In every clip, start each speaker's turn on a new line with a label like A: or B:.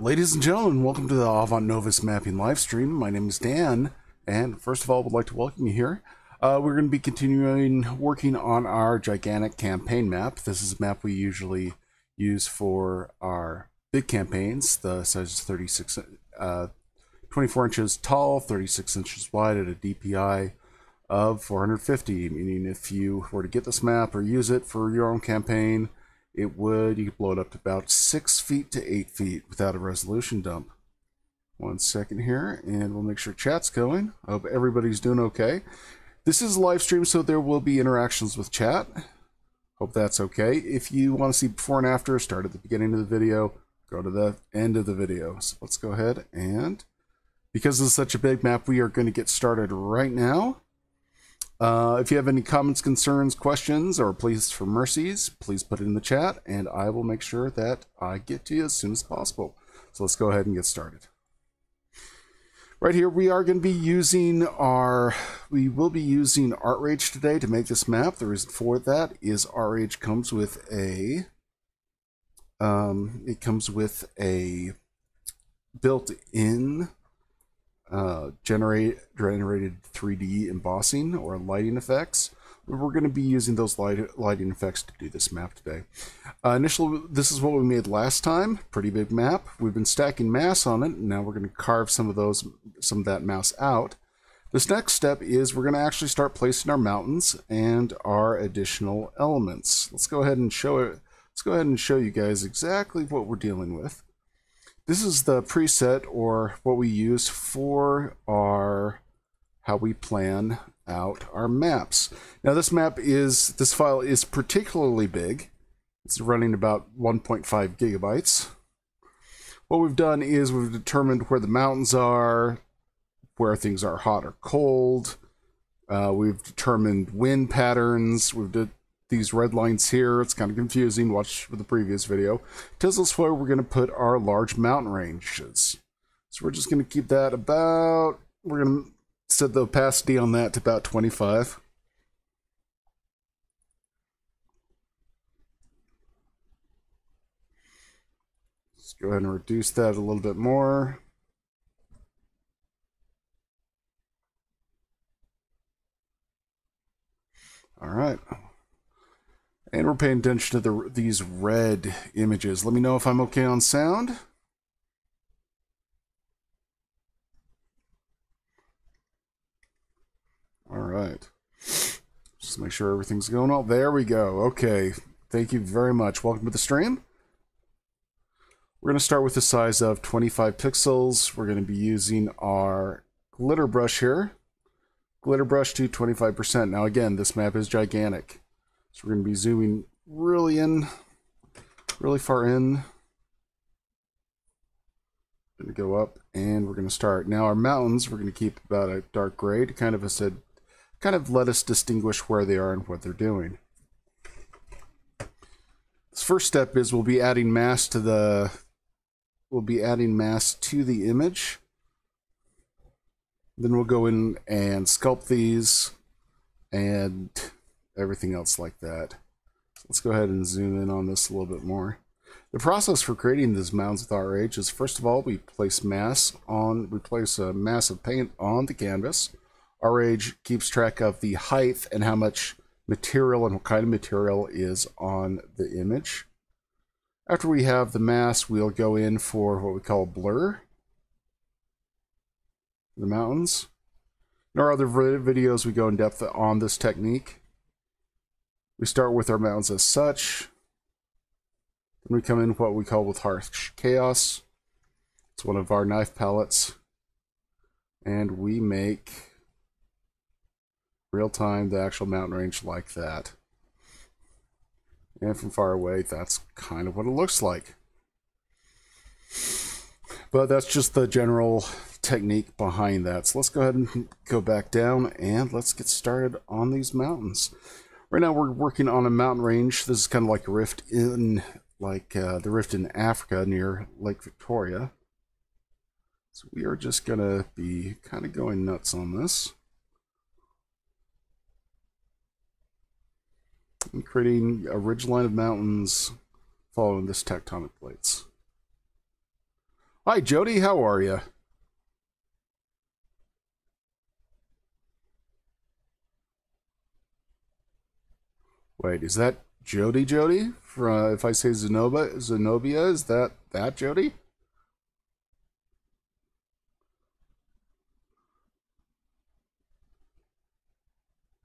A: Ladies and gentlemen, welcome to the Avant Novis mapping livestream. My name is Dan, and first of all, I would like to welcome you here. We're going to be continuing working on our gigantic campaign map. This is a map we usually use for our big campaigns. The size is 24 inches tall, 36 inches wide at a DPI of 450, meaning if you were to get this map or use it for your own campaign, you could blow it up to about 6 feet to 8 feet without a resolution dump. 1 second here, and we'll make sure chat's going. I hope everybody's doing okay. This is a live stream, so there will be interactions with chat. Hope that's okay. If you want to see before and after, start at the beginning of the video, go to the end of the video. So let's go ahead, and because this is such a big map, we are going to get started right now. If you have any comments, concerns, questions, or pleas for mercies, please put it in the chat, and I will make sure that I get to you as soon as possible. So let's go ahead and get started. Right here, we are going to be using we will be using Art Rage today to make this map. The reason for that is Art Rage comes with a, built-in generated 3D embossing or lighting effects. We're going to be using those lighting effects to do this map today. Initially, this is what we made last time. Pretty big map. We've been stacking mass on it, and now we're going to carve some of that mass out. This next step is we're going to actually start placing our mountains and our additional elements. Let's go ahead and show it. Let's go ahead and show you guys exactly what we're dealing with. This is the preset, or what we use for how we plan out our maps. Now this file is particularly big. It's running about 1.5 gigabytes. What we've done is we've determined where the mountains are, where things are hot or cold. We've determined wind patterns. We've did these red lines here. It's kind of confusing. Watch the previous video. Tells us where we're going to put our large mountain ranges. So we're just going to keep that about, we're going to set the opacity on that to about 25. Let's go ahead and reduce that a little bit more. All right. And we're paying attention to these red images. Let me know if I'm okay on sound. All right. Just make sure everything's going well. There we go. Okay. Thank you very much. Welcome to the stream. We're going to start with the size of 25 pixels. We're going to be using our glitter brush here. Glitter brush to 25%. Now again, this map is gigantic. So we're going to be zooming really far in. Going to go up, and we're going to start. Now our mountains, we're going to keep about a dark gray to kind of let us distinguish where they are and what they're doing. This first step is we'll be adding mass to the image. Then we'll go in and sculpt these and everything else like that. So let's go ahead and zoom in on this a little bit more. The process for creating these mounds with Art Rage is, first of all, we place a mass of paint on the canvas. Art Rage keeps track of the height and how much material and what kind of material is on the image. After we have the mass, we'll go in for what we call blur. The mountains. In our other videos, we go in depth on this technique. We start with our mountains as such. Then we come in what we call with harsh chaos. It's one of our knife palettes. And we make real time the actual mountain range like that. And from far away, that's kind of what it looks like. But that's just the general technique behind that. So let's go ahead and go back down and let's get started on these mountains. Right now we're working on a mountain range. This is kind of like a rift in, the rift in Africa near Lake Victoria. So we are just gonna be kind of going nuts on this. And creating a ridgeline of mountains following this tectonic plates. Hi, Jody. How are you? Wait, is that Jody? Jody? If I say Zenobia, is that Jody?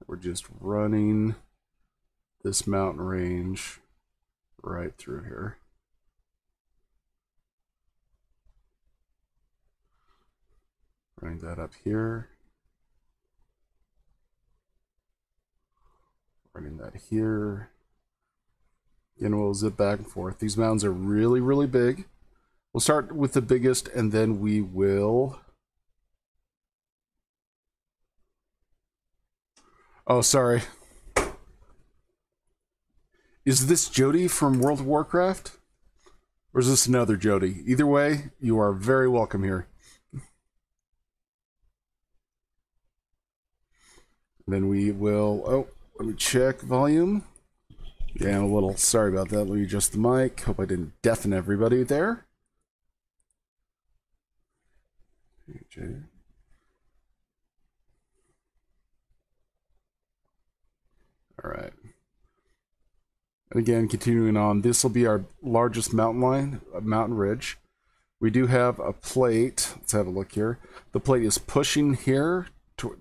A: We're just running this mountain range right through here. Running that up here. Running that here. Again, we'll zip back and forth. These mountains are really, really big. We'll start with the biggest, and then we will... Oh, sorry. Is this Jody from World of Warcraft? Or is this another Jody? Either way, you are very welcome here. Then we will... Oh, let me check volume. Yeah, I'm a little sorry about that. Let me adjust the mic. Hope I didn't deafen everybody there. Okay. All right. And again, continuing on, this will be our largest mountain line, mountain ridge. We do have a plate. Let's have a look here. The plate is pushing here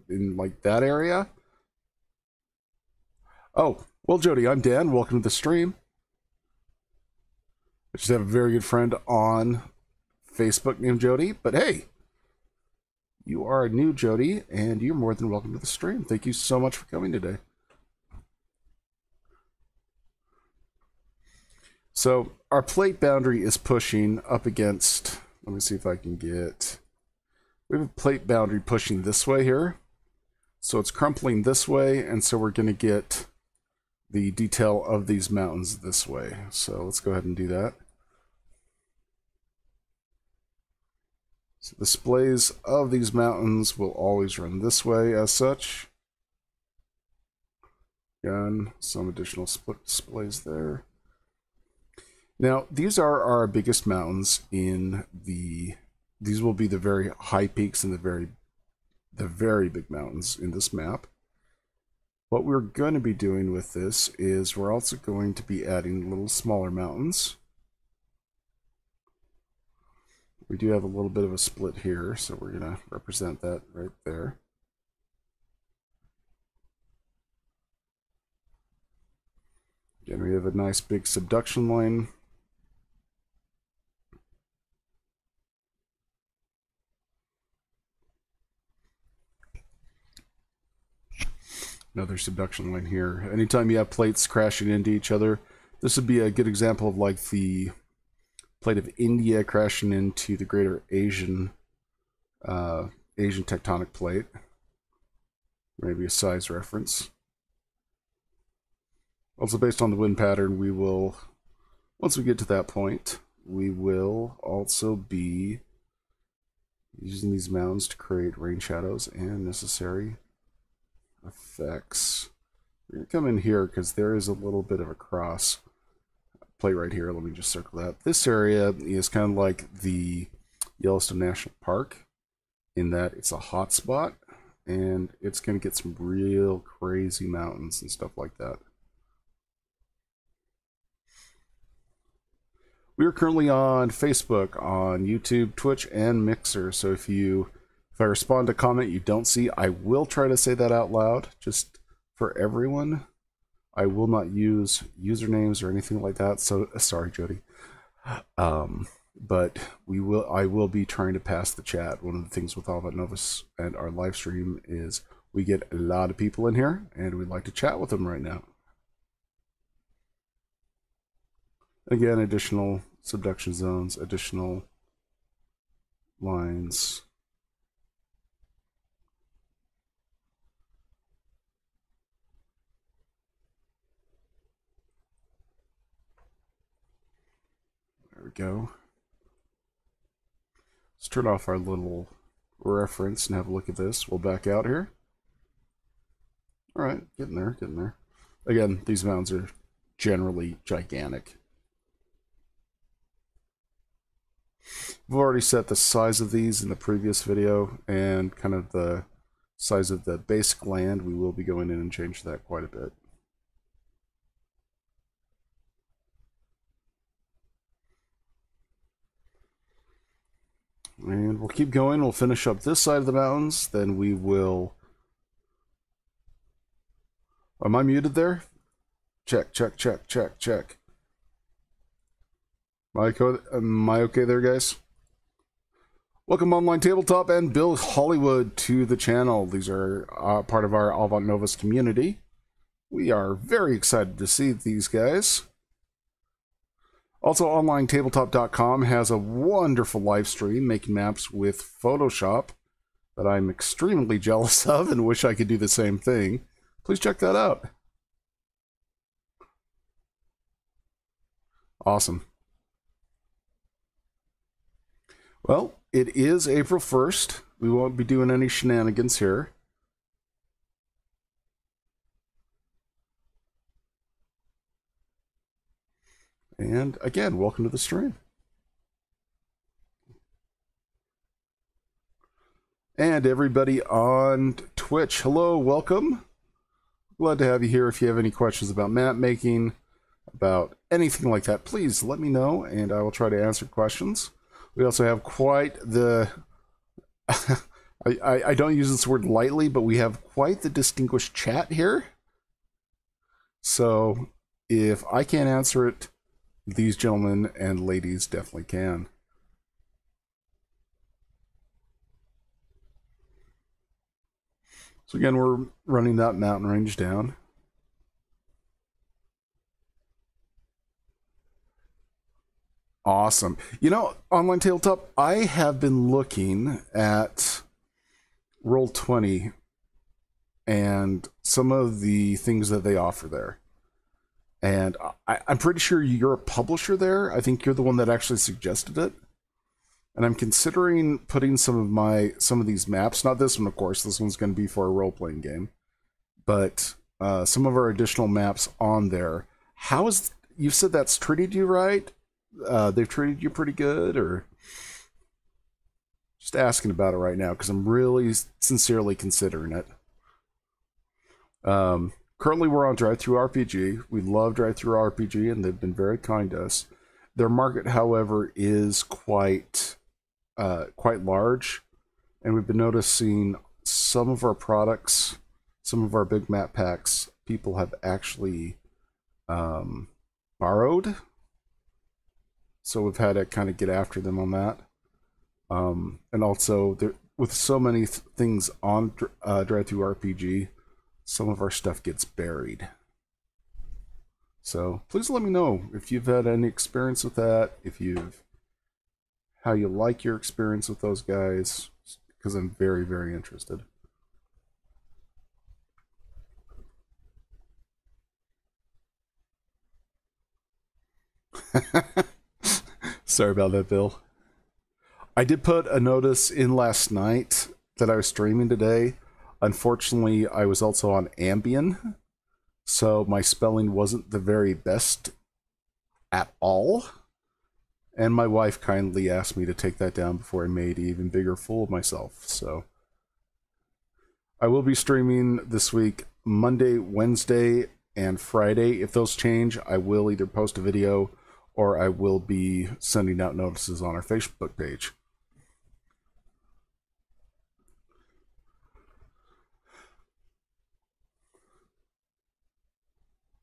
A: in like that area. Oh, well, Jody, I'm Dan. Welcome to the stream. I just have a very good friend on Facebook named Jody. But hey, you are a new Jody, and you're more than welcome to the stream. Thank you so much for coming today. So our plate boundary is pushing up against, let me see if I can get, we have a plate boundary pushing this way here. So it's crumpling this way, and so we're going to get the detail of these mountains this way. So let's go ahead and do that. So the displays of these mountains will always run this way as such. Again, some additional split displays there. Now, these are our biggest mountains in the... These will be the very high peaks and the very big mountains in this map. What we're going to be doing with this is we're also going to be adding little smaller mountains. We do have a little bit of a split here, so we're going to represent that right there. Again, we have a nice big subduction line. Another subduction line here. Anytime you have plates crashing into each other, this would be a good example of like the plate of India crashing into the greater Asian tectonic plate. Maybe a size reference. Also based on the wind pattern, we will, once we get to that point, we will also be using these mountains to create rain shadows and necessary effects. We're going to come in here because there is a little bit of a cross plate right here. Let me just circle that. This area is kind of like the Yellowstone National Park in that it's a hot spot and it's going to get some real crazy mountains and stuff like that. We are currently on Facebook, on YouTube, Twitch, and Mixer. So if I respond to a comment you don't see, I will try to say that out loud, just for everyone. I will not use usernames or anything like that. So sorry, Jody. But I will be trying to pass the chat. One of the things with Avant Novis and our live stream is we get a lot of people in here, and we'd like to chat with them right now. Again, additional subduction zones, additional lines. There we go. Let's turn off our little reference and have a look at this. We'll back out here. All right, getting there, getting there. Again, these mountains are generally gigantic. We've already set the size of these in the previous video and kind of the size of the basic land. We will be going in and change that quite a bit. And we'll keep going. We'll finish up this side of the mountains. Then we will... Am I muted there? Check, check, check, check, check. Am I okay there, guys? Welcome Online Tabletop and Bill Hollywood to the channel. These are part of our Avant Novis community. We are very excited to see these guys. Also, OnlineTabletop.com has a wonderful live stream making maps with Photoshop that I'm extremely jealous of and wish I could do the same thing. Please check that out. Awesome. Well, it is April 1st. We won't be doing any shenanigans here. And again, welcome to the stream. And everybody on Twitch, hello, welcome. Glad to have you here. If you have any questions about map making, about anything like that, please let me know and I will try to answer questions. We also have quite the... I don't use this word lightly, but we have quite the distinguished chat here. So if I can't answer it, these gentlemen and ladies definitely can. So again, we're running that mountain range down. Awesome. You know, Online Tabletop, I have been looking at Roll20 and some of the things that they offer there. And I'm pretty sure you're a publisher there. I think you're the one that actually suggested it. And I'm considering putting some of these maps, not this one, of course. This one's going to be for a role-playing game. But some of our additional maps on there. How is... You said that's treated you right? They've treated you pretty good, or... Just asking about it right now, because I'm really sincerely considering it. Currently, we're on Drive-Thru RPG. We love Drive-Thru RPG, and they've been very kind to us. Their market, however, is quite large, and we've been noticing some of our products, some of our big map packs, people have actually borrowed. So we've had to kind of get after them on that. And also, with so many things on Drive-Thru RPG, some of our stuff gets buried. So please let me know if you've had any experience with that, how you like your experience with those guys, because I'm very, very interested. Sorry about that, Bill. I did put a notice in last night that I was streaming today. Unfortunately, I was also on Ambien, so my spelling wasn't the very best at all. And my wife kindly asked me to take that down before I made an even bigger fool of myself. So I will be streaming this week, Monday, Wednesday, and Friday. If those change, I will either post a video or I will be sending out notices on our Facebook page.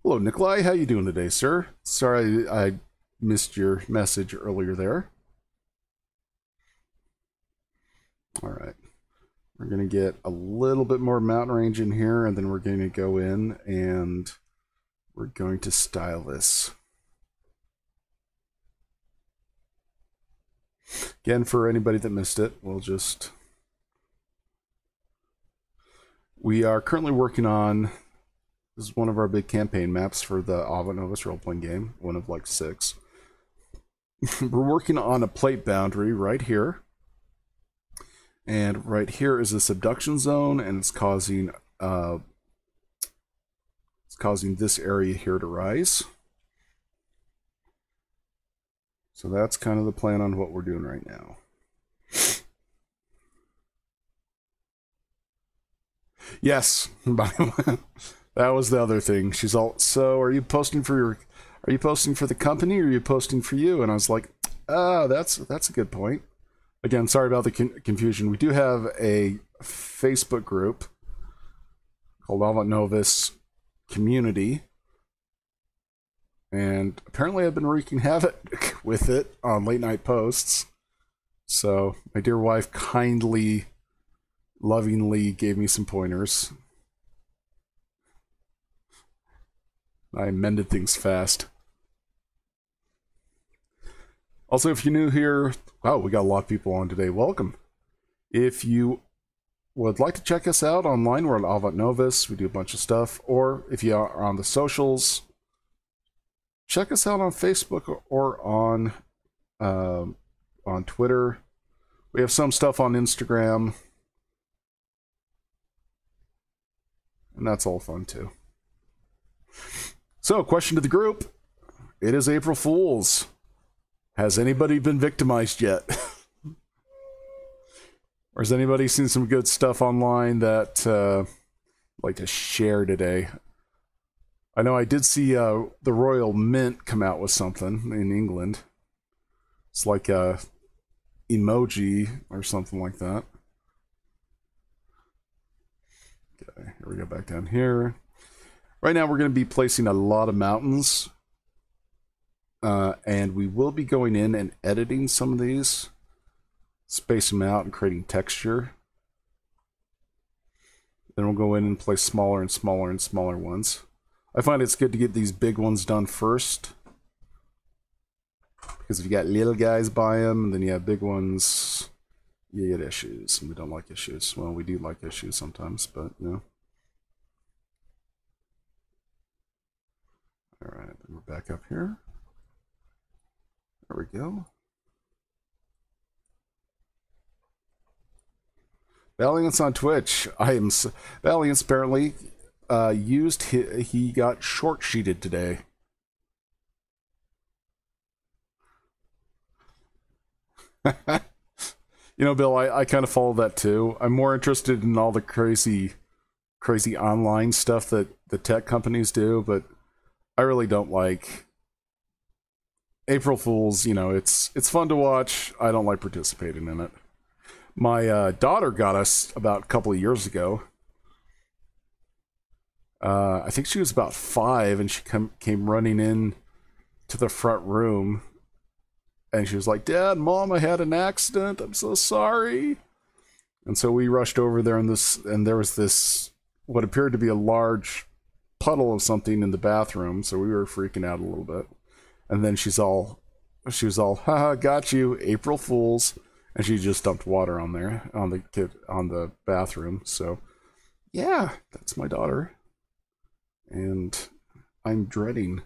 A: Hello, Nikolai. How you doing today, sir? Sorry I missed your message earlier there. All right. We're going to get a little bit more mountain range in here, and then we're going to go in and we're going to style this. Again, for anybody that missed it, we are currently working on... This is one of our big campaign maps for the Avant Novis role-playing game, one of like 6. We're working on a plate boundary right here. And right here is a subduction zone, and it's causing this area here to rise. So that's kind of the plan on what we're doing right now. Yes, by the way, that was the other thing. She's all, so are you posting for your, are you posting for the company or are you posting for you? And I was like, oh, that's a good point. Again, sorry about the confusion. We do have a Facebook group called Avant Novis Community. And apparently I've been wreaking havoc with it on late night posts. So my dear wife kindly, lovingly gave me some pointers. I mended things fast. Also, if you're new here, wow, we got a lot of people on today. Welcome. If you would like to check us out online, we're at Avant Novis. We do a bunch of stuff. Or if you are on the socials, check us out on Facebook or on Twitter. We have some stuff on Instagram. And that's all fun too. So, question to the group. It is April Fool's. Has anybody been victimized yet? Or has anybody seen some good stuff online that I'd like to share today? I know I did see the Royal Mint come out with something in England. It's like a emoji or something like that. Okay, here we go back down here. Right now we're going to be placing a lot of mountains. And we will be going in and editing some of these. Spacing them out and creating texture. Then we'll go in and place smaller and smaller and smaller ones. I find it's good to get these big ones done first. Because if you got little guys by them, and then you have big ones, you get issues. And we don't like issues. Well, we do like issues sometimes, but you know. Alright, then we're back up here. There we go. Valiant's on Twitch. Valiant's apparently he got short sheeted today. You know, Bill, I kind of follow that too. I'm more interested in all the crazy online stuff that the tech companies do, but I really don't like April Fools. You know, it's fun to watch. I don't like participating in it. My daughter got us about a couple of years ago. I think she was about 5, and she came running in to the front room, and she was like, "Dad, Mom, I had an accident. I'm so sorry." And so we rushed over there, and there was this what appeared to be a large puddle of something in the bathroom. So we were freaking out a little bit. And then she was all, "Haha, got you, April Fools." And she just dumped water on there, on the bathroom. So, yeah, that's my daughter. And I'm dreading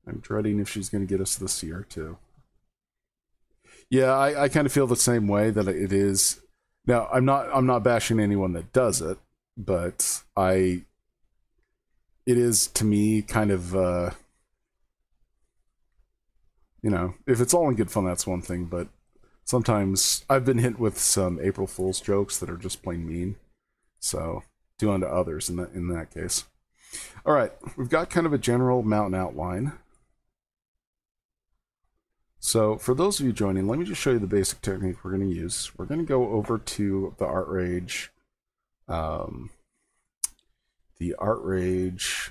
A: if she's going to get us this year, too. Yeah, I kind of feel the same way, that it is. Now, I'm not bashing anyone that does it, but it is, to me, kind of, you know, if it's all in good fun, that's one thing, but sometimes I've been hit with some April Fool's jokes that are just plain mean. So, do unto others in that case. All right, we've got kind of a general mountain outline. So, for those of you joining, let me just show you the basic technique we're going to use. We're going to go over to the Art Rage,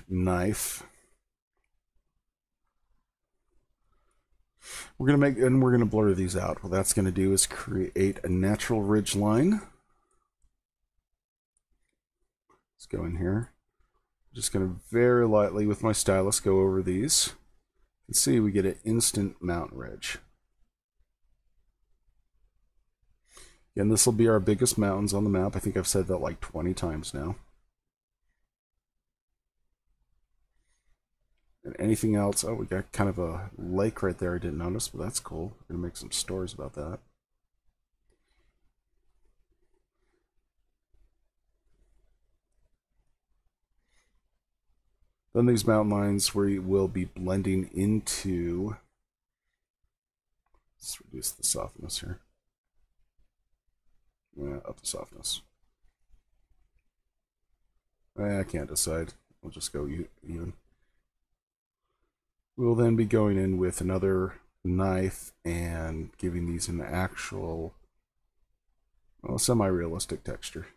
A: knife. We're going to blur these out. What that's going to do is create a natural ridge line. Let's go in here. I'm just going to very lightly with my stylus go over these. You can see we get an instant mountain ridge. Again, this will be our biggest mountains on the map. I think I've said that like 20 times now. And anything else? Oh, we got kind of a lake right there I didn't notice, but that's cool. We're going to make some stories about that. Then these mountain lines we will be blending into Let's reduce the softness here. Yeah, up the softness. I can't decide. We'll just go even. We'll then be going in with another knife and giving these an actual, well, semi-realistic texture.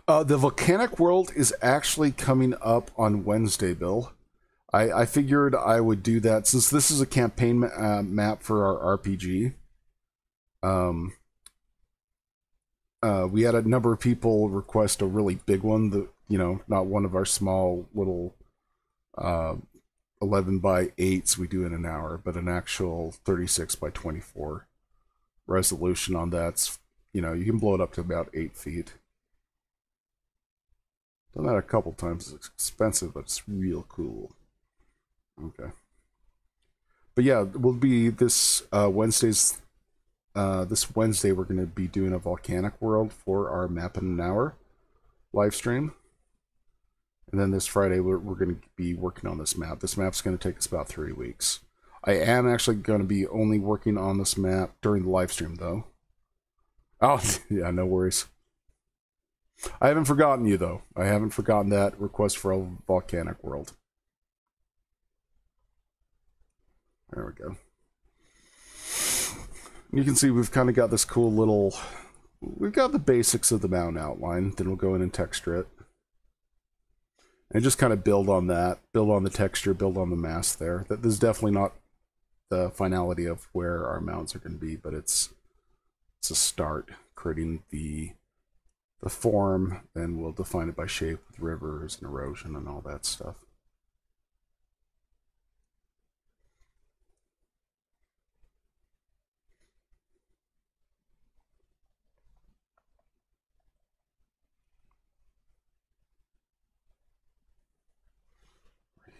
A: The volcanic world is actually coming up on Wednesday, Bill. I figured I would do that since this is a campaign map for our RPG. We had a number of people request a really big one, that, you know, not one of our small little 11 by 8s we do in an hour, but an actual 36 by 24 resolution on that's, you know, you can blow it up to about 8 feet. Done that a couple times. It's expensive, but it's real cool. Okay. But yeah, we'll be this Wednesday's. This Wednesday, we're going to be doing a volcanic world for our map in an hour live stream. And then this Friday, we're going to be working on this map. This map's going to take us about 3 weeks. I am actually going to be only working on this map during the live stream, though. Oh, yeah, no worries. I haven't forgotten you, though. I haven't forgotten that request for a volcanic world. There we go. You can see we've kind of got this cool little... We've got the basics of the mountain outline. Then we'll go in and texture it. And just kind of build on that. Build on the texture, build on the mass there. This is definitely not the finality of where our mountains are going to be, but it's a start. Creating the form, then we'll define it by shape with rivers and erosion and all that stuff.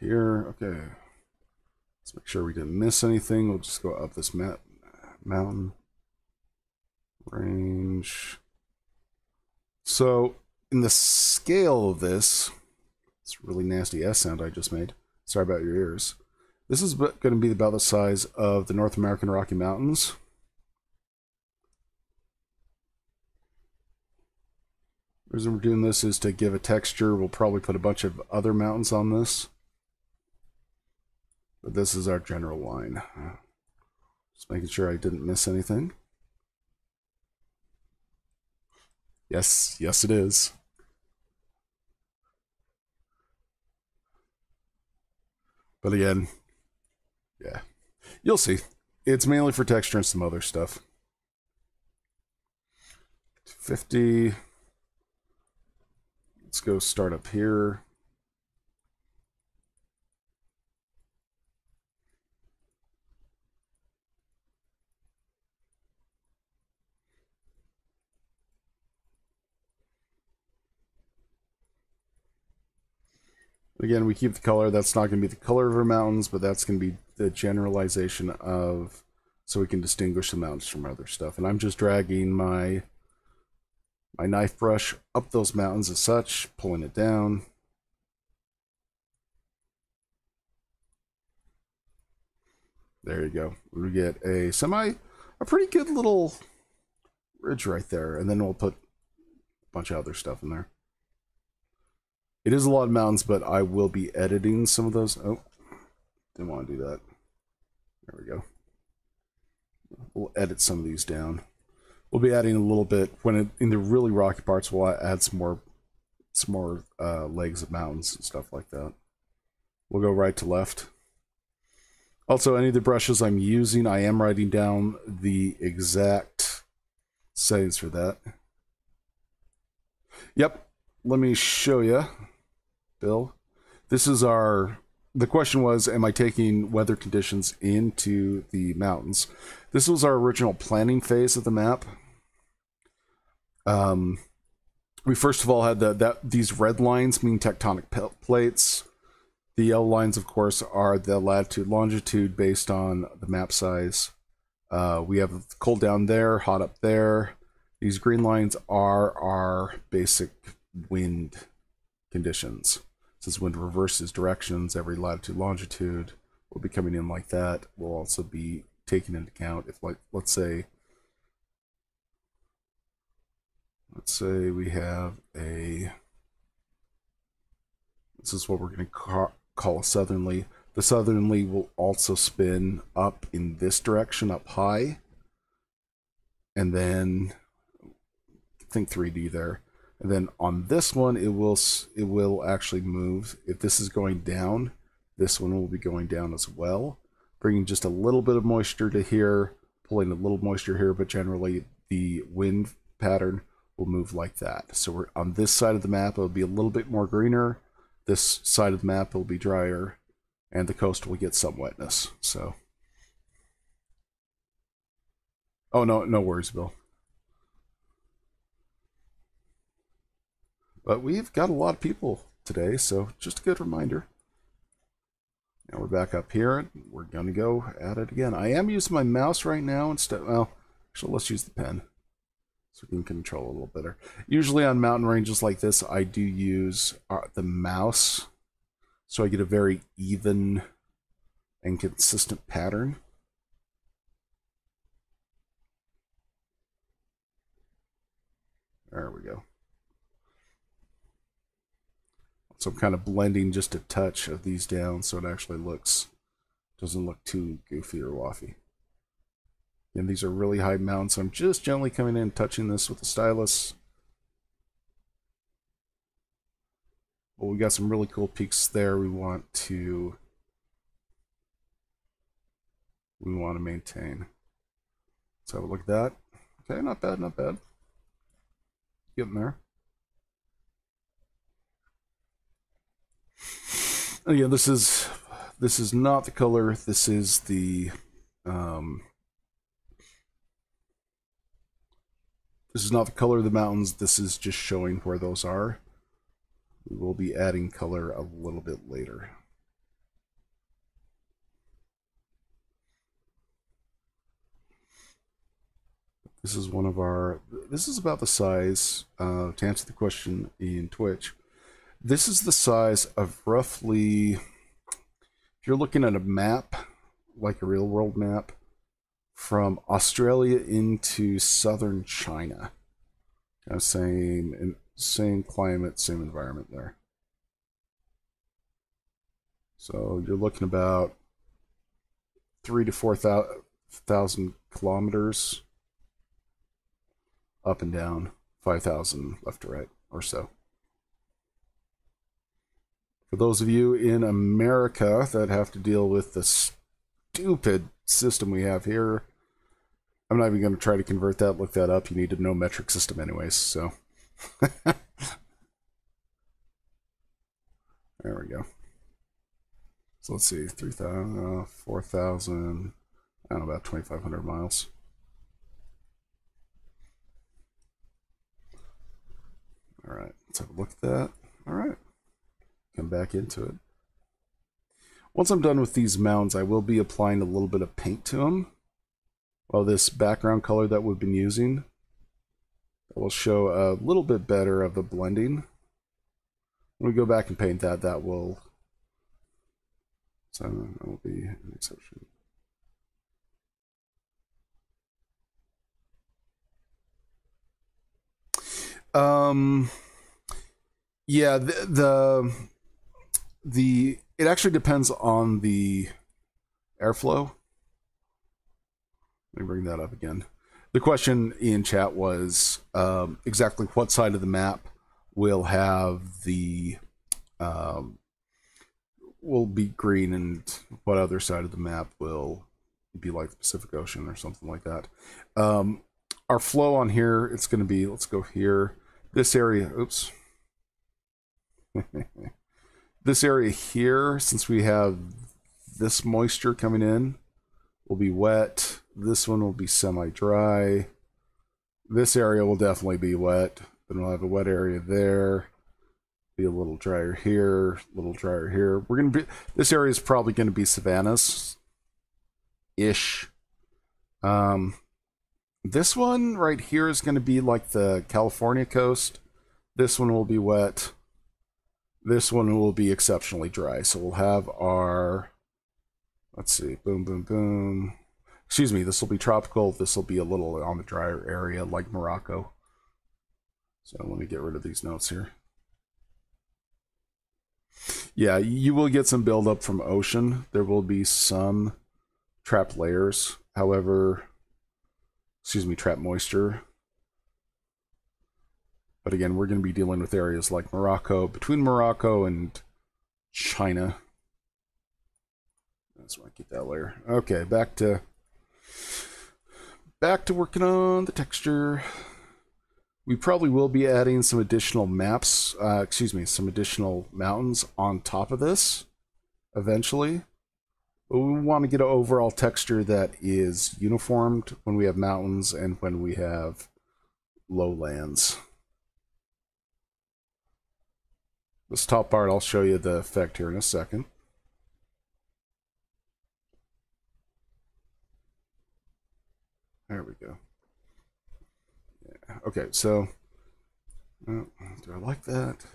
A: Here, okay. Let's make sure we didn't miss anything. We'll just go up this mountain range. So, in the scale of this, it's a really nasty S sound I just made. Sorry about your ears. This is going to be about the size of the North American Rocky Mountains. The reason we're doing this is to give a texture. We'll probably put a bunch of other mountains on this. But this is our general line. Just making sure I didn't miss anything. Yes, yes it is. But again, yeah, you'll see. It's mainly for texture and some other stuff. 50. Let's go start up here. Again, we keep the color. That's not going to be the color of our mountains, but that's going to be the generalization of, so we can distinguish the mountains from other stuff. And I'm just dragging my knife brush up those mountains as such, pulling it down. There you go. We get a pretty good little ridge right there. And then we'll put a bunch of other stuff in there. It is a lot of mountains, but I will be editing some of those. Oh, didn't want to do that. There we go. We'll edit some of these down. We'll be adding a little bit in the really rocky parts. We'll add some more legs of mountains and stuff like that. We'll go right to left. Also, any of the brushes I'm using, I am writing down the exact settings for that. Yep. Let me show you, Bill. This is the question was, am I taking weather conditions into the mountains? This was our original planning phase of the map. We first of all had these red lines mean tectonic plates. The yellow lines, of course, are the latitude, longitude based on the map size. We have cold down there, hot up there. These green lines are our basic wind conditions. Since wind reverses directions every latitude, longitude, will be coming in like that. We'll also be taking into account if, like, let's say we have a, this is what we're going to call a southerly. The southerly will also spin up in this direction, up high, and then think 3D there. And then on this one, it will actually move. If this is going down, this one will be going down as well, bringing just a little bit of moisture to here, pulling a little moisture here, but generally the wind pattern will move like that. So we're on this side of the map, it'll be a little bit more greener. This side of the map will be drier, and the coast will get some wetness. So, oh no worries, Bill. But we've got a lot of people today, so just a good reminder. Now we're back up here, and we're going to go at it again. I am using my mouse right now instead. Well, actually, let's use the pen so we can control a little better. Usually on mountain ranges like this, I do use the mouse, so I get a very even and consistent pattern. There we go. So I'm kind of blending just a touch of these down so it actually doesn't look too goofy or waffy. And these are really high mounts, so I'm just gently coming in and touching this with the stylus. Well, we got some really cool peaks there we want to maintain. Let's have a look at that. Okay, not bad, not bad. Getting there. Again, this is not the color. This is the this is not the color of the mountains. This is just showing where those are. We will be adding color a little bit later. This is one of our. This is about the size. To answer the question in Twitch, this is the size of roughly, if you're looking at a map, like a real world map, from Australia into southern China. Kind of same climate, same environment there. So you're looking about 3,000 to 4,000 kilometers up and down, 5,000 left to right or so. For those of you in America that have to deal with the stupid system we have here, I'm not even going to try to convert that, look that up. You need to know metric system anyways, so. There we go. So let's see, 3,000, 4,000, I don't know, about 2,500 miles. All right, let's have a look at that. All right. Come back into it. Once I'm done with these mounds, I will be applying a little bit of paint to them. Well, this background color that we've been using, that will show a little bit better of the blending. When we go back and paint that, that will be an exception. Yeah, it actually depends on the airflow. Let me bring that up again. The question in chat was exactly what side of the map will have the will be green and what other side of the map will be like the Pacific Ocean or something like that. Our flow on here, it's going to be, let's go here. This area, oops. This area here, since we have this moisture coming in, will be wet. This one will be semi-dry. This area will definitely be wet. Then we'll have a wet area there. Be a little drier here, a little drier here. We're gonna be, this area is probably gonna be savannas ish. This one right here is going to be like the California coast. This one will be wet. This one will be exceptionally dry. So we'll have our, let's see, boom, boom, boom. Excuse me, this will be tropical. This will be a little on the drier area like Morocco. So let me get rid of these notes here. Yeah, you will get some buildup from ocean. There will be some trapped layers. However, excuse me, trapped moisture. But again, we're going to be dealing with areas like Morocco, between Morocco and China. That's why I get that layer. Okay, back to working on the texture. We probably will be adding some additional maps, some additional mountains on top of this eventually. But we want to get an overall texture that is uniformed when we have mountains and when we have lowlands. This top part, I'll show you the effect here in a second. There we go. Yeah. Okay, so do I like that?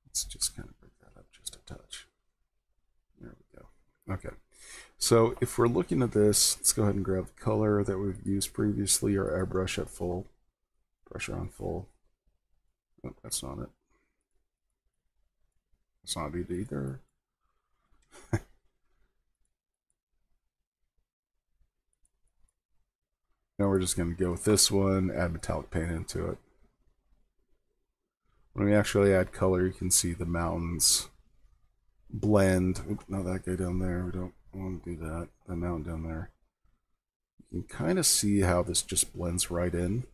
A: Let's just kind of break that up just a touch. There we go. Okay, so if we're looking at this, let's go ahead and grab the color that we've used previously, our airbrush at full, pressure on full. Oh, that's not it. That's not it either. Now we're just going to go with this one, add metallic paint into it. When we actually add color, you can see the mountains blend. Oops, not that guy down there. We don't want to do that. That mountain down there. You can kind of see how this just blends right in.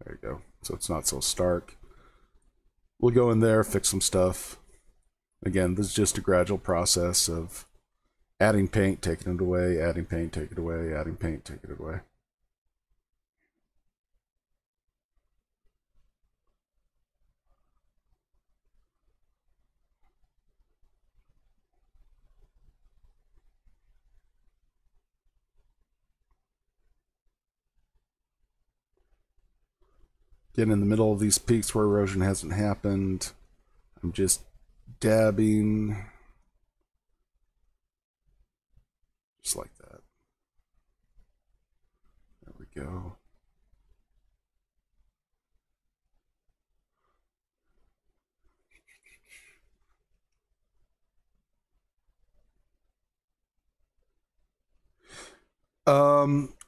A: There you go. So it's not so stark. We'll go in there, fix some stuff. Again, this is just a gradual process of adding paint, taking it away, adding paint, take it away, adding paint, take it away. Getting in the middle of these peaks where erosion hasn't happened. I'm just dabbing. Just like that. There we go.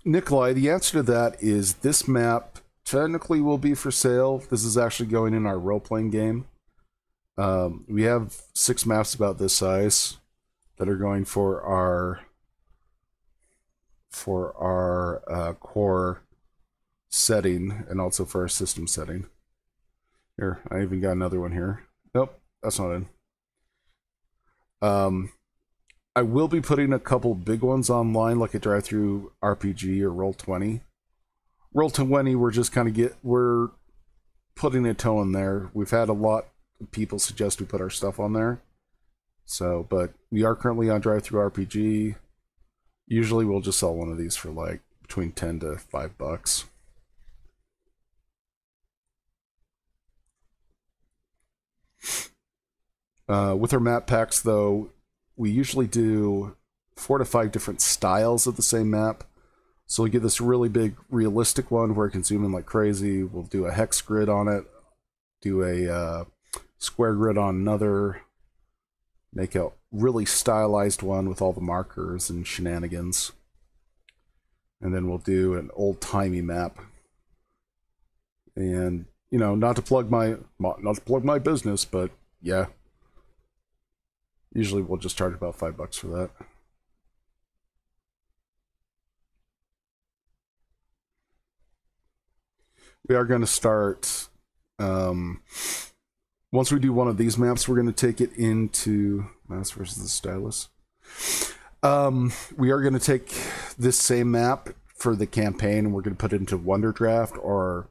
A: Nikolai, the answer to that is this map technically will be for sale. This is actually going in our role-playing game. We have 6 maps about this size that are going for our core setting and also for our system setting. Here, I even got another one here. Nope, that's not in. I will be putting a couple big ones online, like a drive-through RPG or Roll20. Roll20, we're putting a toe in there. We've had a lot of people suggest we put our stuff on there. So, but we are currently on drive-through RPG. Usually we'll just sell one of these for like between 10 to $5. With our map packs, though, we usually do 4 to 5 different styles of the same map. So we get this really big realistic one where it can zoom in like crazy. We'll do a hex grid on it, do a square grid on another, make a really stylized one with all the markers and shenanigans. And then we'll do an old-timey map. And, you know, not to plug my business, but yeah. Usually we'll just charge about $5 for that. We are going to start, once we do one of these maps, we're going to take it into mouse versus the stylus. We are going to take this same map for the campaign, and we're going to put it into Wonder Draft or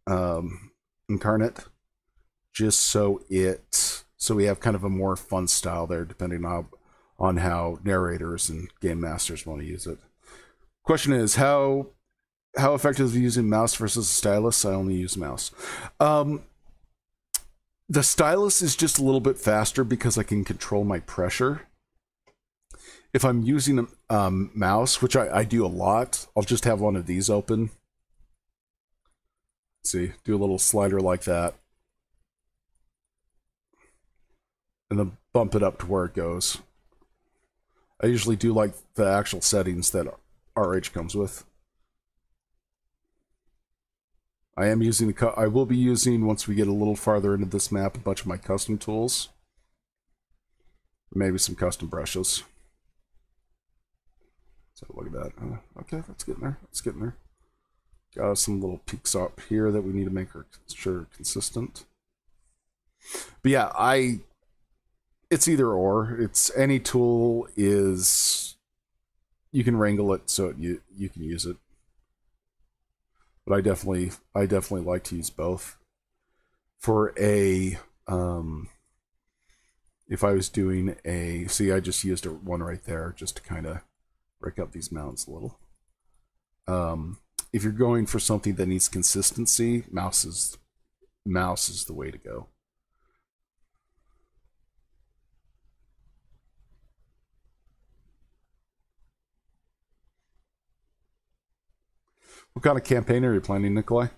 A: Incarnate, just so we have kind of a more fun style there, depending on on how narrators and game masters want to use it. Question is, how effective is using mouse versus stylus? I only use mouse. The stylus is just a little bit faster because I can control my pressure. If I'm using a mouse, which I do a lot, I'll just have one of these open. Let's see, do a little slider like that. And then bump it up to where it goes. I usually do like the actual settings that RH comes with. I will be using, once we get a little farther into this map, a bunch of my custom tools. Maybe some custom brushes. So look at that. Okay, that's getting there. That's getting there. Got some little peaks up here that we need to make sure consistent. But yeah, it's either or. It's any tool is, you can wrangle it so you can use it. But I definitely like to use both. For a if I was doing a, see, I just used one right there just to kind of break up these mountains a little. If you're going for something that needs consistency, mouse is the way to go. What kind of campaign are you planning, Nikolai?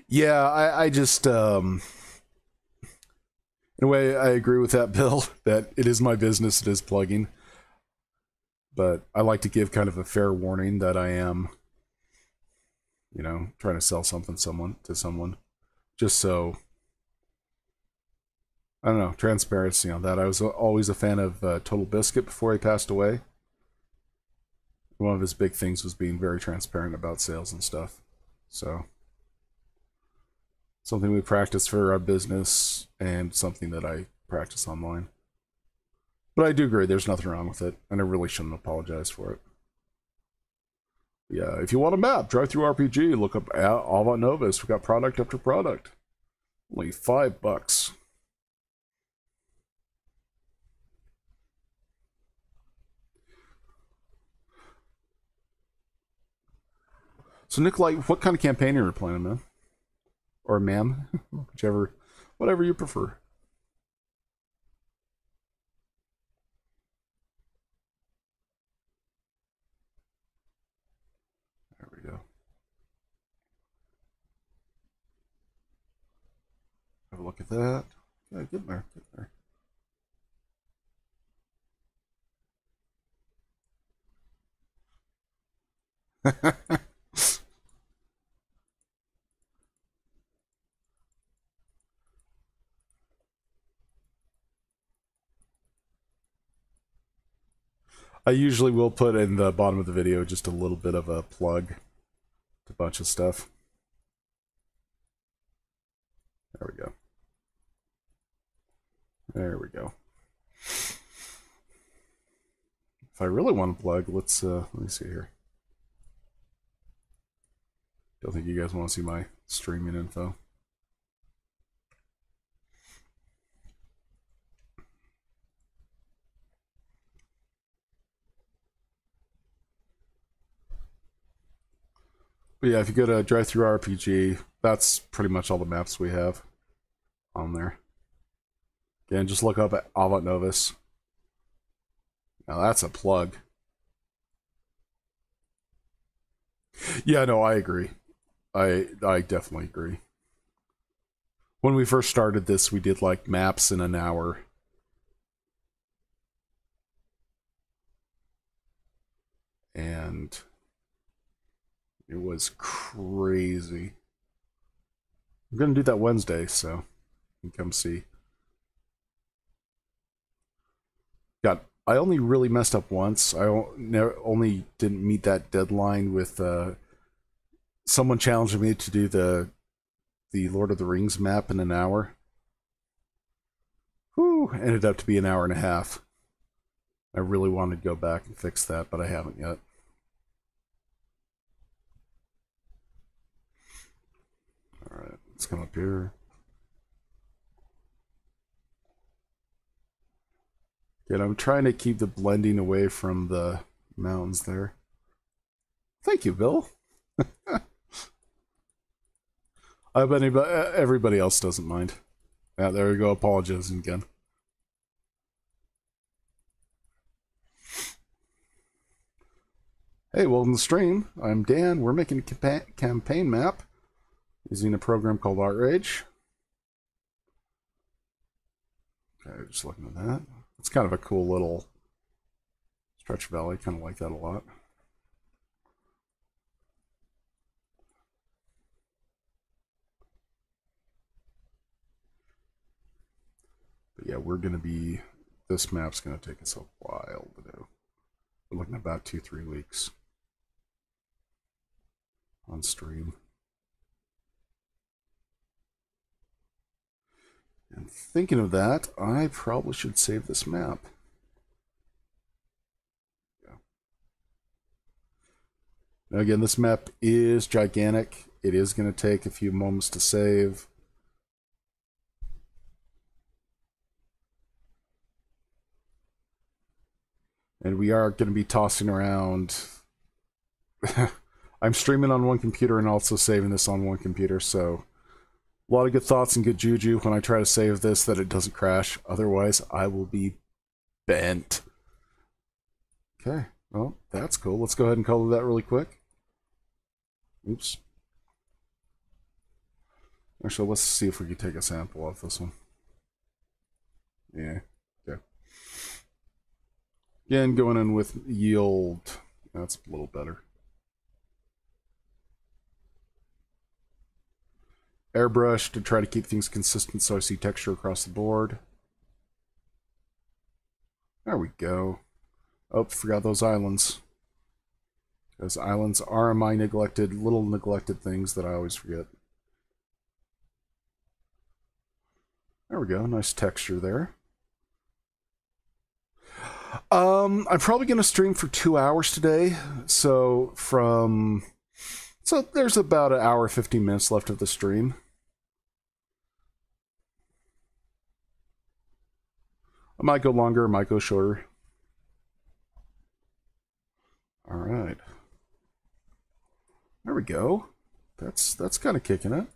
A: Yeah, I just in a way I agree with that, Bill, that it is my business, it is plugging. But I like to give kind of a fair warning that I am, you know, trying to sell something to someone. Just so, I don't know, transparency on that. I was always a fan of Total Biscuit before he passed away. One of his big things was being very transparent about sales and stuff. So, something we practice for our business and something that I practice online. But I do agree, there's nothing wrong with it, and I really shouldn't apologize for it. Yeah, if you want a map, Drive-Thru RPG, look up Avant Novis. We've got product after product. Only $5. So, Nikolai, what kind of campaign are you planning, man? Or ma'am? Whatever you prefer. There we go. Have a look at that. Yeah, get there, get there. I usually will put in the bottom of the video just a little bit of a plug to a bunch of stuff. There we go. There we go. If I really want to plug, let me see here. Don't think you guys want to see my streaming info. But yeah, if you go to Drive-Thru RPG, that's pretty much all the maps we have on there. Again, just look up at Avant Novis. Now that's a plug. Yeah, no, I agree. I definitely agree. When we first started this, we did like maps in an hour. And it was crazy. I'm gonna do that Wednesday, so you can come see. I only really messed up once. I only didn't meet that deadline with someone challenging me to do the Lord of the Rings map in an hour. Whew, ended up to be an hour and a half. I really wanted to go back and fix that, but I haven't yet. Alright, let's come up here. And I'm trying to keep the blending away from the mountains there. Thank you, Bill. I bet everybody else doesn't mind. Yeah, there we go. Apologizing again. Hey, welcome to the stream. I'm Dan. We're making a campaign map using a program called ArtRage. Okay, just looking at that. It's kind of a cool little stretch valley. Kind of like that a lot. But yeah, we're going to be... This map's going to take us a while to do. We're looking at about 2-3 weeks on stream. And thinking of that, I probably should save this map. Yeah. Now again, this map is gigantic. It is going to take a few moments to save. And we are going to be tossing around. I'm streaming on one computer and also saving this on one computer, so a lot of good thoughts and good juju when I try to save this that it doesn't crash. Otherwise, I will be bent. Okay, well, that's cool. Let's go ahead and color that really quick. Oops. Actually, let's see if we can take a sample of this one. Yeah, okay. Again, going in with yield. That's a little better. Airbrush to try to keep things consistent so I see texture across the board. There we go. Oh, forgot those islands. Those islands are my little neglected things that I always forget. There we go, nice texture there. I'm probably going to stream for 2 hours today. So there's about an hour 15 minutes left of the stream. I might go longer, I might go shorter. All right. There we go. That's kind of kicking it.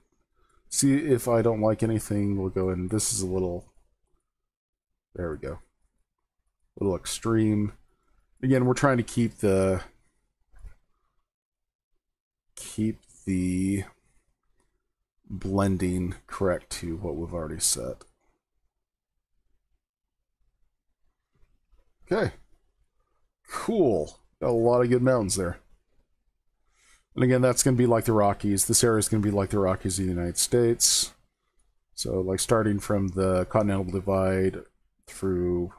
A: See if I don't like anything, we'll go in. This is a little... There we go. A little extreme. Again, we're trying to keep the blending correct to what we've already set. Okay. Cool. Got a lot of good mountains there. And again, that's going to be like the Rockies. This area is going to be like the Rockies of the United States. So, like, starting from the Continental Divide through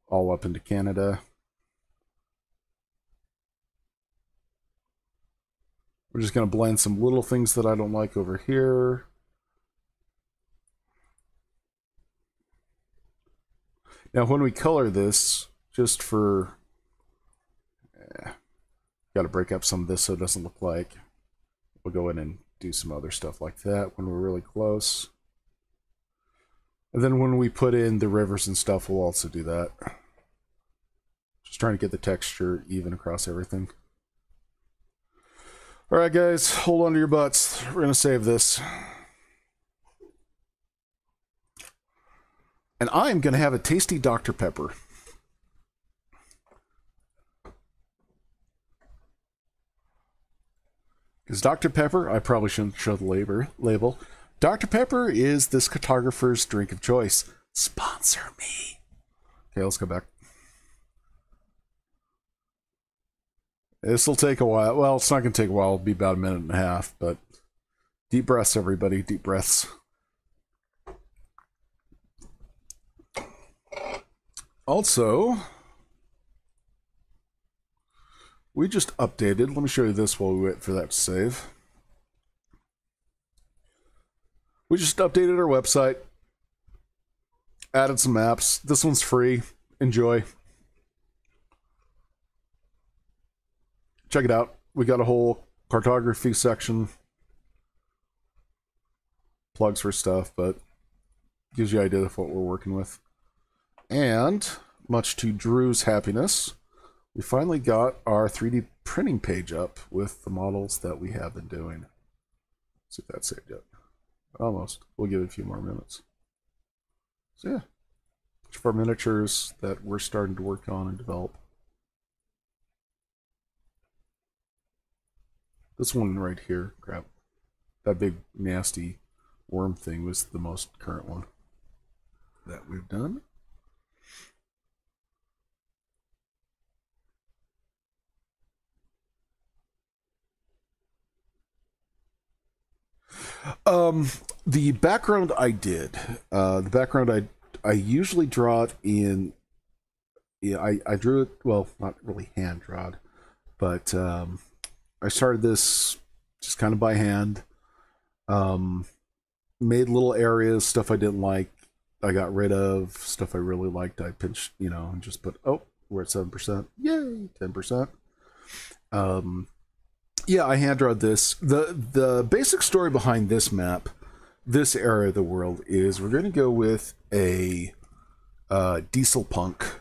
A: all up into Canada. We're just going to blend some little things that I don't like over here. Now, when we color this, just for... got to break up some of this so it doesn't look like... We'll go in and do some other stuff like that when we're really close. And then when we put in the rivers and stuff, we'll also do that. Just trying to get the texture even across everything. Alright guys, hold on to your butts. We're going to save this. And I'm going to have a tasty Dr. Pepper. Because Dr. Pepper, I probably shouldn't show the label. Dr. Pepper is this cartographer's drink of choice. Sponsor me. Okay, let's go back. This will take a while. Well, it's not going to take a while. It'll be about a minute and a half, but deep breaths, everybody. Deep breaths. Also, we just updated. Let me show you this while we wait for that to save. We just updated our website. Added some maps. This one's free. Enjoy. Check it out. We got a whole cartography section. Plugs for stuff, but gives you an idea of what we're working with. And much to Drew's happiness, we finally got our 3D printing page up with the models that we have been doing. Let's see if that's saved yet. Almost. We'll give it a few more minutes. So yeah, each of our miniatures that we're starting to work on and develop. This one right here, crap. That big nasty worm thing was the most current one that we've done. The background I did. The background I usually draw it in. Yeah, I drew it. Well, not really hand drawn, but I started this just kind of by hand. Made little areas, stuff I didn't like, I got rid of. Stuff I really liked, I pinched, and just put. Oh, we're at 7%. Yay, 10%. Yeah, I hand drawn this. The basic story behind this map, this area of the world, is we're going to go with a diesel punk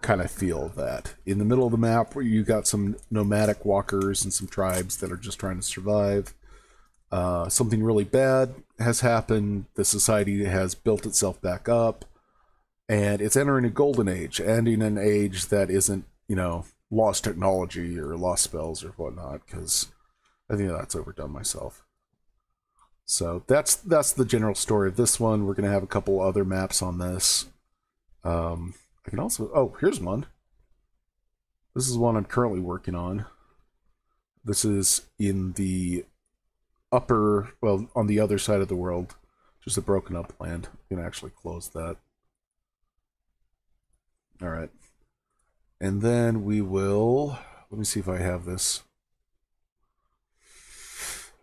A: kind of feel. That in the middle of the map where you got some nomadic walkers and some tribes that are just trying to survive. Something really bad has happened. The society has built itself back up, and it's entering a golden age, ending an age that isn't, lost technology or lost spells or whatnot, because I think that's overdone myself. So that's the general story of this one. We're going to have a couple other maps on this. I can also... Oh, here's one. This is one I'm currently working on. This is in the upper... Well, on the other side of the world. Just a broken up land. You can actually close that. Alright. And then we will... Let me see if I have this.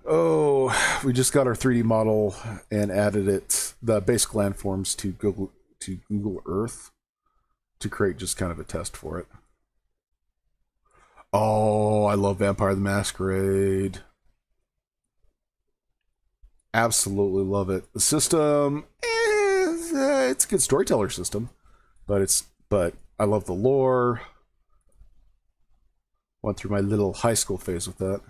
A: Oh, we just got our 3D model and added it, the basic landforms, to Google Earth to create just kind of a test for it. Oh, I love Vampire the Masquerade. Absolutely love it. The system, it's a good storyteller system, but I love the lore. Went through my little high school phase with that.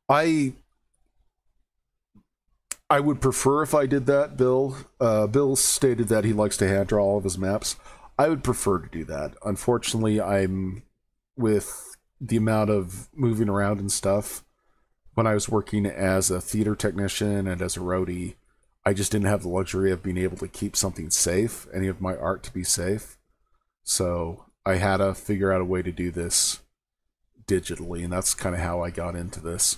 A: I would prefer if I did that, Bill. Bill stated that he likes to hand draw all of his maps. I would prefer to do that. Unfortunately, I'm with the amount of moving around and stuff. When I was working as a theater technician and as a roadie, I just didn't have the luxury of being able to keep something safe, any of my art to be safe. So I had to figure out a way to do this digitally, and that's kind of how I got into this.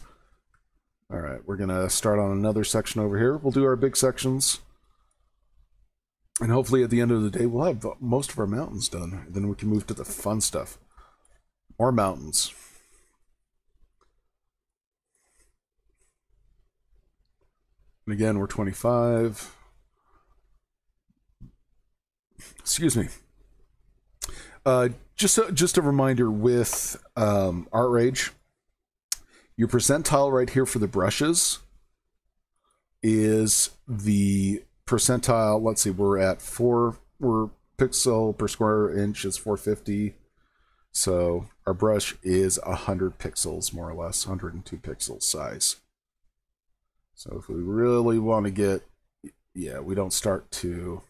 A: All right, we're going to start on another section over here. We'll do our big sections. And hopefully at the end of the day, we'll have most of our mountains done. Then we can move to the fun stuff. More mountains. And again, we're 25. Excuse me. Just a reminder with Art Rage, your percentile right here for the brushes is the percentile. Let's see, we're at we're pixel per square inch is 450. So our brush is 100 pixels, more or less, 102 pixels size. So if we really want to get, yeah, we don't start to,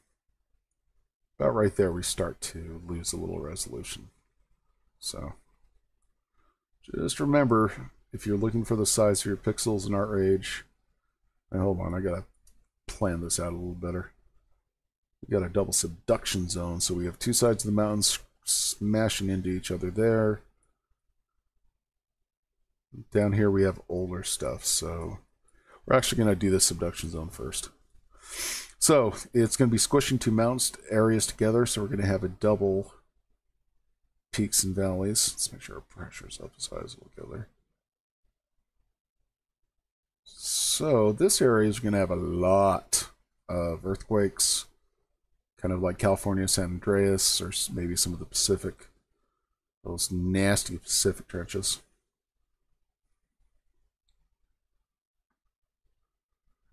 A: about right there, we start to lose a little resolution. So just remember, if you're looking for the size of your pixels in Art Rage, and hold on, I gotta plan this out a little better. We got a double subduction zone, so we have two sides of the mountain smashing into each other there. Down here we have older stuff, so we're actually going to do the subduction zone first. So it's going to be squishing two mountain areas together, so we're going to have a double peaks and valleys. Let's make sure our pressure is up as high as we'll go there. So this area is going to have a lot of earthquakes, kind of like California, San Andreas, or maybe some of the Pacific, those nasty Pacific trenches.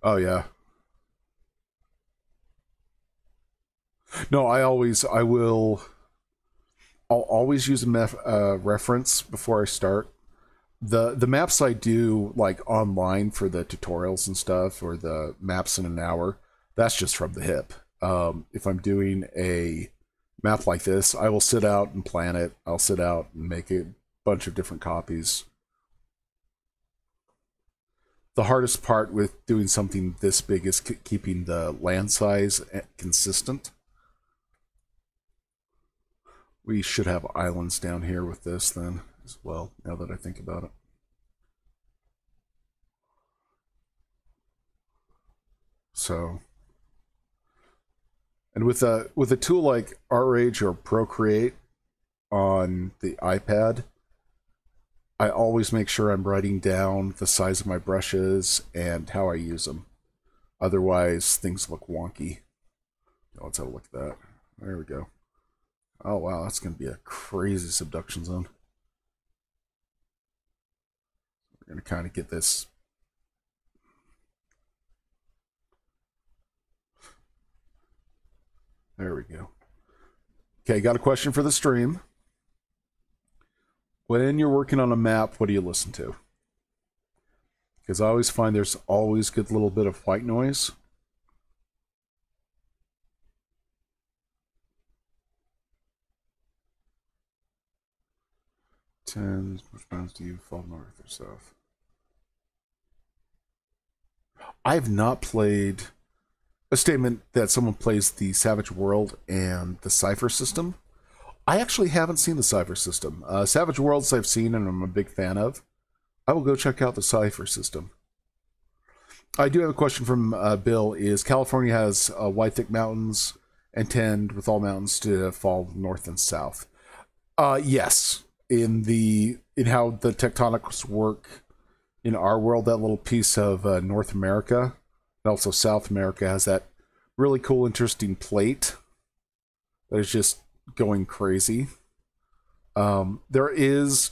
A: Oh yeah. No, I'll always use a reference before I start. The maps I do like online for the tutorials and stuff, or the maps in an hour, that's just from the hip. If I'm doing a map like this, I will sit out and plan it. I'll sit out and make a bunch of different copies. The hardest part with doing something this big is keeping the land size consistent. We should have islands down here with this then as well, now that I think about it. So, and with a tool like ArtRage or Procreate on the iPad, I always make sure I'm writing down the size of my brushes and how I use them. Otherwise, things look wonky. Let's have a look at that. There we go. Oh wow, that's going to be a crazy subduction zone. We're going to kind of get this. There we go. Okay, got a question for the stream. When you're working on a map, what do you listen to? Because I always find there's always a good little bit of white noise. Which bounds do you fall north or south? I've not played a statement that someone plays the Savage World and the Cipher system. I actually haven't seen the Cipher system. Savage Worlds I've seen and I'm a big fan of. I will go check out the Cipher system. I do have a question from Bill. Is California has wide, thick mountains and tend with all mountains to fall north and south? Yes. In how the tectonics work in our world, that little piece of North America and also South America has that really cool, interesting plate that is just going crazy. China's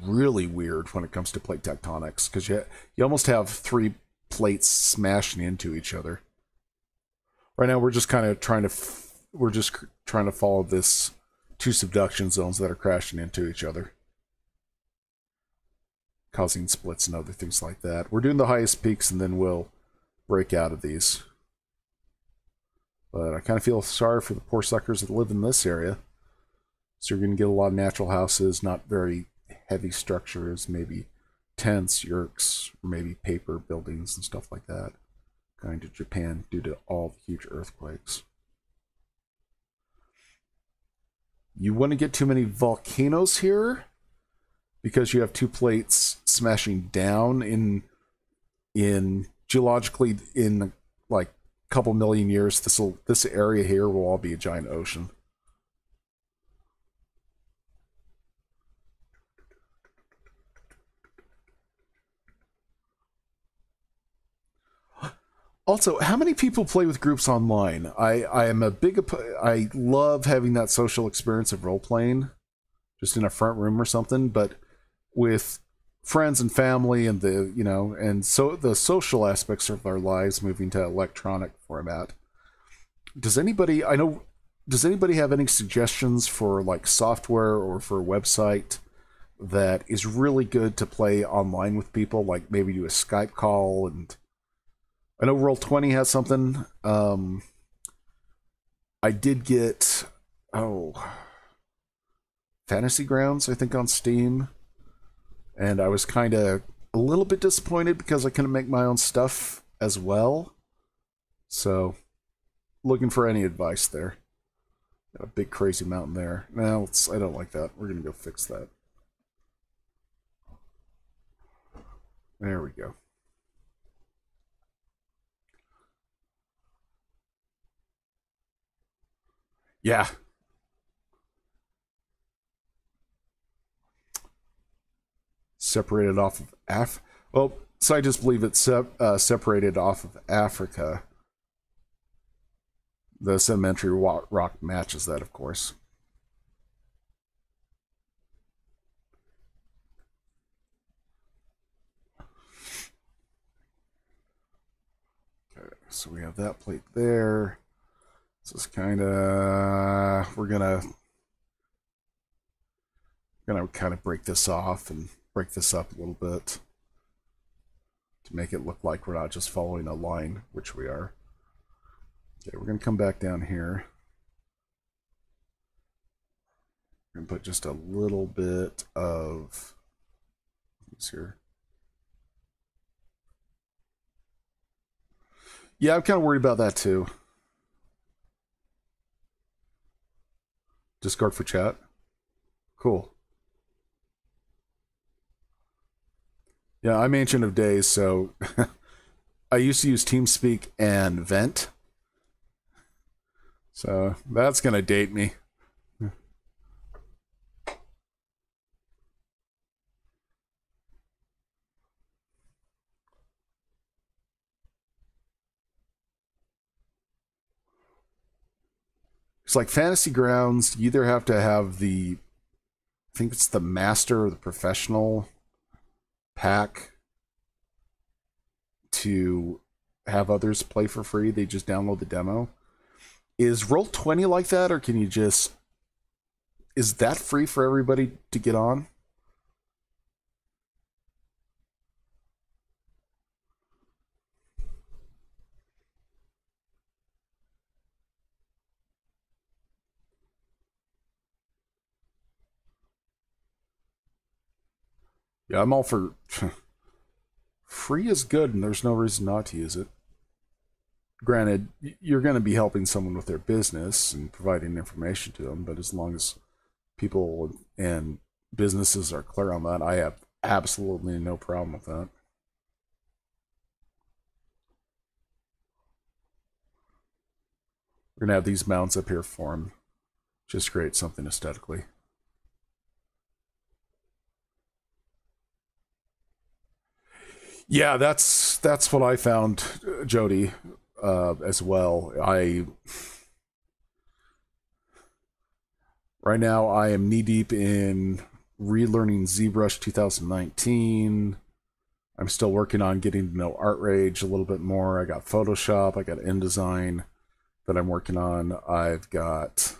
A: really weird when it comes to plate tectonics because you almost have three plates smashing into each other. Right now, we're just trying to follow this two subduction zones that are crashing into each other, causing splits and other things like that. We're doing the highest peaks and then we'll break out of these. But I kind of feel sorry for the poor suckers that live in this area. So you're going to get a lot of natural houses, not very heavy structures, maybe tents, yurks, or maybe paper buildings and stuff like that, going to Japan due to all the huge earthquakes. You wouldn't get too many volcanoes here because you have two plates smashing down in geologically in like a couple million years. This area here will all be a giant ocean. Also, how many people play with groups online? I am a big... I love having that social experience of role-playing, just in a front room or something, but with friends and family and the social aspects of our lives moving to electronic format. Does anybody have any suggestions for like software or for a website that is really good to play online with people, like maybe do a Skype call? And I know Roll20 has something. I did get Fantasy Grounds, I think, on Steam, and I was kind of a little bit disappointed because I couldn't make my own stuff as well. So, looking for any advice there. Got a big crazy mountain there. No, I don't like that. We're gonna go fix that. There we go. Yeah. Separated off of well, scientists believe it's separated off of Africa. The sedimentary rock matches that, of course. So we have that plate there. This is kind of, we're gonna kind of break this off and break this up a little bit to make it look like we're not just following a line, which we are. Okay, we're gonna come back down here. We're gonna put just a little bit of this here. Yeah, I'm kind of worried about that too. Discard for chat. Cool. Yeah, I'm Ancient of Days, so I used to use TeamSpeak and Vent. So that's going to date me. It's like Fantasy Grounds, you either have to have the, I think it's the Master or the Professional pack to have others play for free. They just download the demo. Is Roll20 like that, or can you just... Is that free for everybody to get on? Yeah, I'm all for... Free is good, and there's no reason not to use it. Granted, you're going to be helping someone with their business and providing information to them, but as long as people and businesses are clear on that, I have absolutely no problem with that. We're going to have these mounts up here for them. Just create something aesthetically. Yeah, that's what I found, Jody, as well. Right now I am knee deep in relearning ZBrush 2019. I'm still working on getting to know ArtRage a little bit more. I got Photoshop, I got InDesign that I'm working on. I've got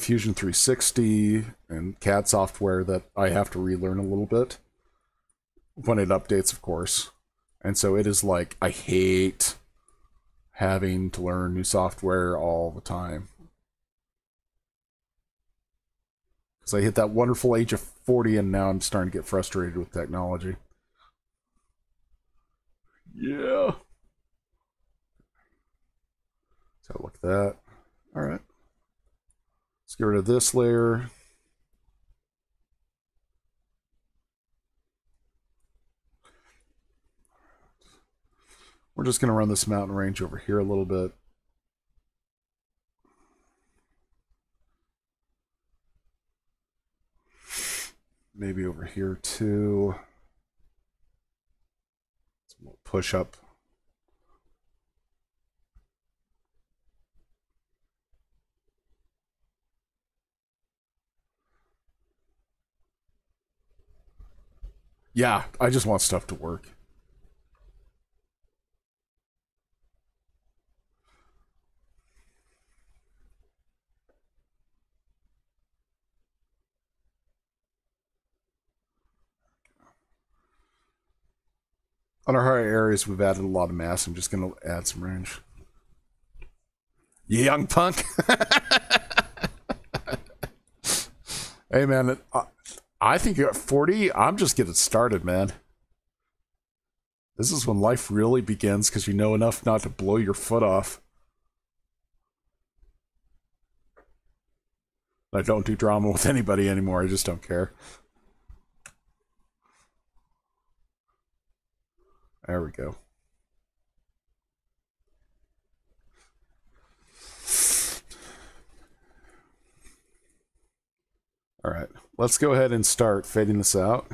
A: Fusion 360 and CAD software that I have to relearn a little bit when it updates, of course. And so it is like, I hate having to learn new software all the time. Because I hit that wonderful age of 40 and now I'm starting to get frustrated with technology. Yeah. So look at that. All right. Let's get rid of this layer. We're just going to run this mountain range over here a little bit. Maybe over here too. We'll push up. Yeah, I just want stuff to work. On our higher areas, we've added a lot of mass. I'm just going to add some range. Young punk. Hey, man, I think you're at 40. I'm just getting started, man. This is when life really begins because you know enough not to blow your foot off. I don't do drama with anybody anymore. I just don't care. There we go. All right, let's go ahead and start fading this out.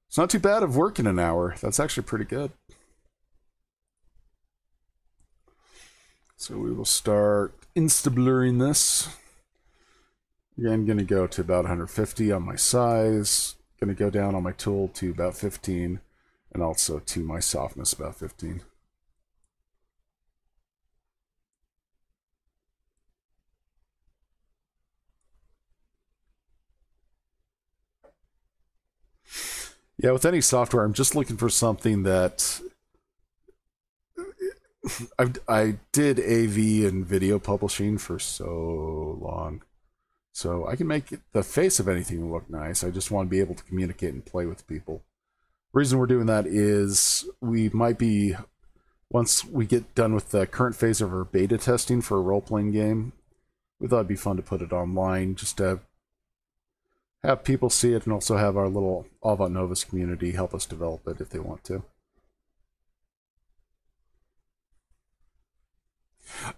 A: It's not too bad of working an hour. That's actually pretty good. So we will start insta-blurring this. Again, I'm going to go to about 150 on my size. Going to go down on my tool to about 15. And also, to my softness, about 15. Yeah, with any software, I'm just looking for something that I did AV and video publishing for so long. So I can make the face of anything look nice. I just want to be able to communicate and play with people. The reason we're doing that is we might be, once we get done with the current phase of our beta testing for a role-playing game, we thought it'd be fun to put it online, just to have people see it and also have our little Avant Novis community help us develop it if they want to.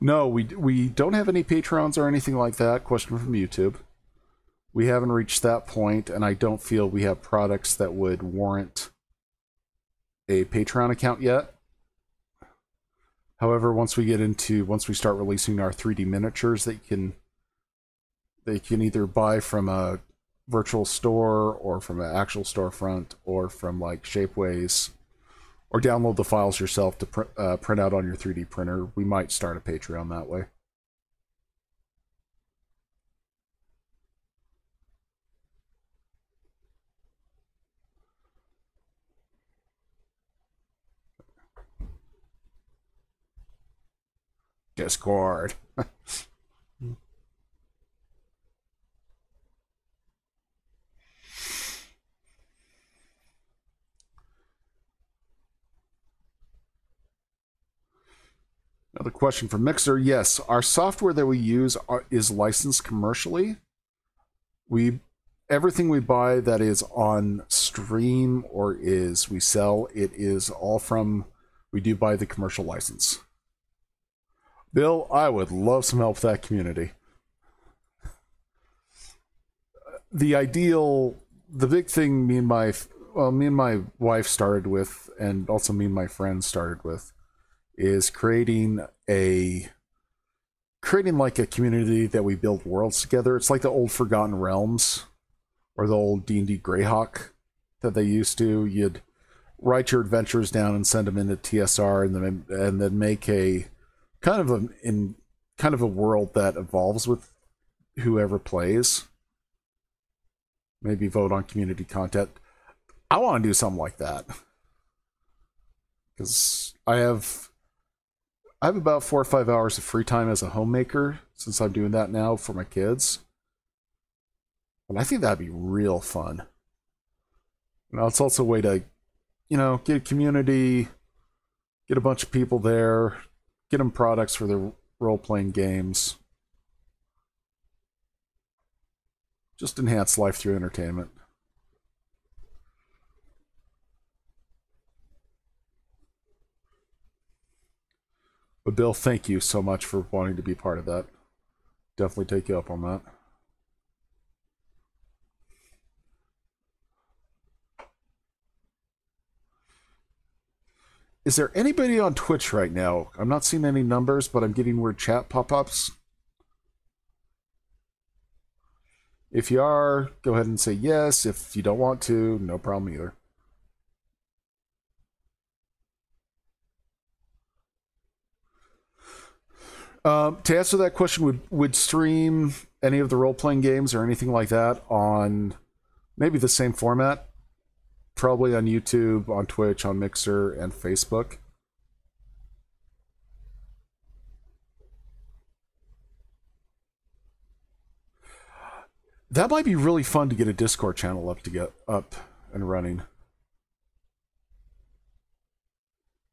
A: No, we don't have any Patrons or anything like that. Question from YouTube. We haven't reached that point, and I don't feel we have products that would warrant a Patreon account yet. However, once we start releasing our 3D miniatures that they can either buy from a virtual store or from an actual storefront or from like Shapeways, or download the files yourself to print out on your 3D printer, we might start a Patreon that way. Discord. Another question from Mixer. Yes, our software that we use is licensed commercially. Everything we buy that is on stream or we sell, it is all from, we do buy the commercial license. Bill, I would love some help with that community. The big thing me and my wife started with, and also me and my friends started with, is creating like a community that we build worlds together. It's like the old Forgotten Realms or the old D&D Greyhawk that they used to. You'd write your adventures down and send them into TSR, and then make a kind of a world that evolves with whoever plays. Maybe vote on community content. I want to do something like that because I have about 4 or 5 hours of free time as a homemaker since I'm doing that now for my kids. And I think that'd be real fun. It's also a way to, get a community, get a bunch of people there, get them products for their role-playing games. Just enhance life through entertainment. But Bill, thank you so much for wanting to be part of that. Definitely take you up on that. Is there anybody on Twitch right now? I'm not seeing any numbers, but I'm getting weird chat pop-ups. If you are, go ahead and say yes. If you don't want to, no problem either. To answer that question, would stream any of the role-playing games or anything like that on maybe the same format? Probably on YouTube, on Twitch, on Mixer, and Facebook. That might be really fun to get a Discord channel up and running.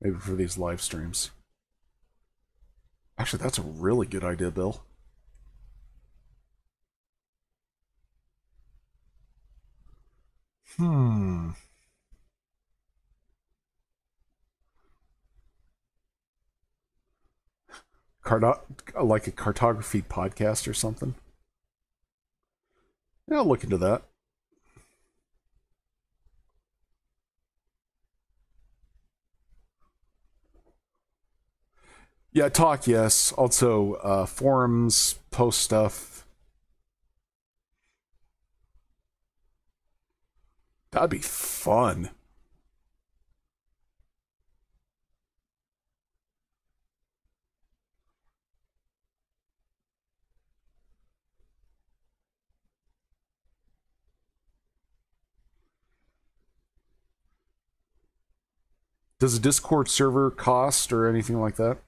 A: Maybe for these live streams. Actually, that's a really good idea, Bill. Like a cartography podcast or something. Yeah, I'll look into that. Yeah, talk, yes. Also, forums, post stuff. That'd be fun. Does a Discord server cost or anything like that?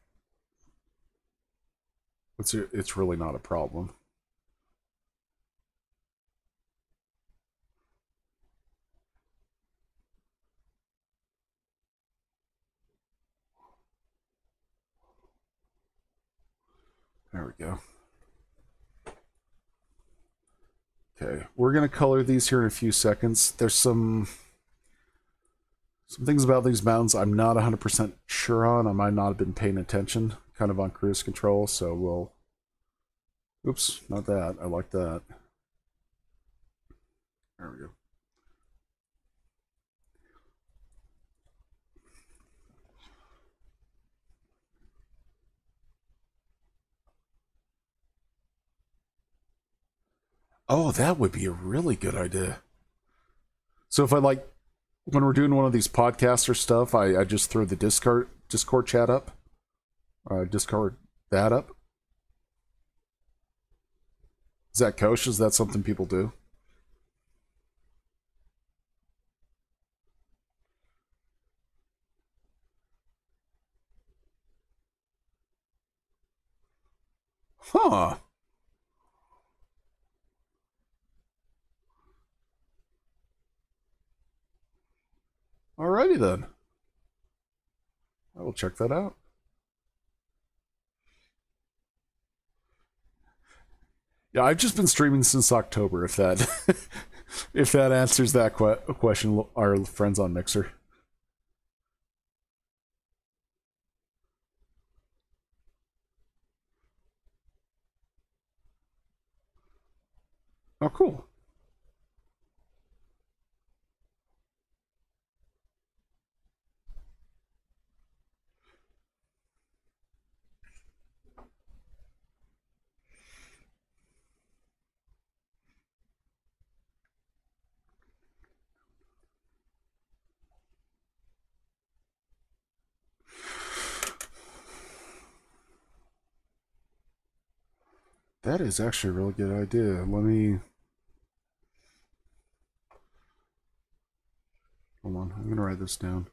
A: It's really not a problem. There we go. Okay, we're going to color these here in a few seconds. There's some things about these mountains I'm not 100% sure on. I might not have been paying attention, kind of on cruise control, so we'll... Oops, not that. I like that. There we go. Oh, that would be a really good idea. So if I like, when we're doing one of these podcasts or stuff, I just throw the Discord chat up. Discord that up. Is that kosher? Is that something people do? Huh. Alrighty then. I will check that out. Yeah, I've just been streaming since October. If that if that answers that question, our friends on Mixer. Oh, cool. That is actually a really good idea. Let me... Hold on, I'm going to write this down.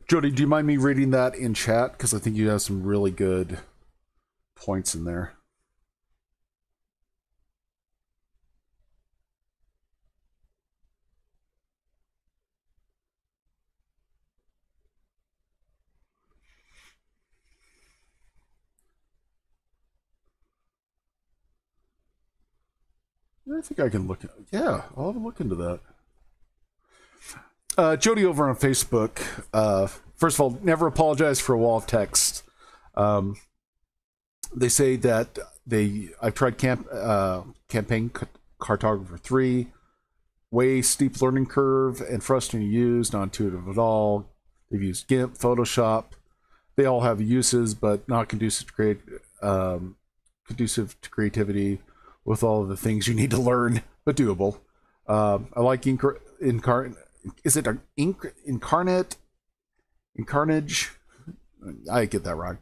A: Jody, do you mind me reading that in chat? Because I think you have some really good points in there. I think I can look at... Yeah, I'll have a look into that. Jody over on Facebook. First of all, never apologize for a wall of text. They say that I've tried Campaign Cartographer 3, way steep learning curve and frustrating to use, not intuitive at all. They've used GIMP, Photoshop. They all have uses, but not conducive to creativity with all of the things you need to learn, but doable. I like Incarnage? I get that wrong.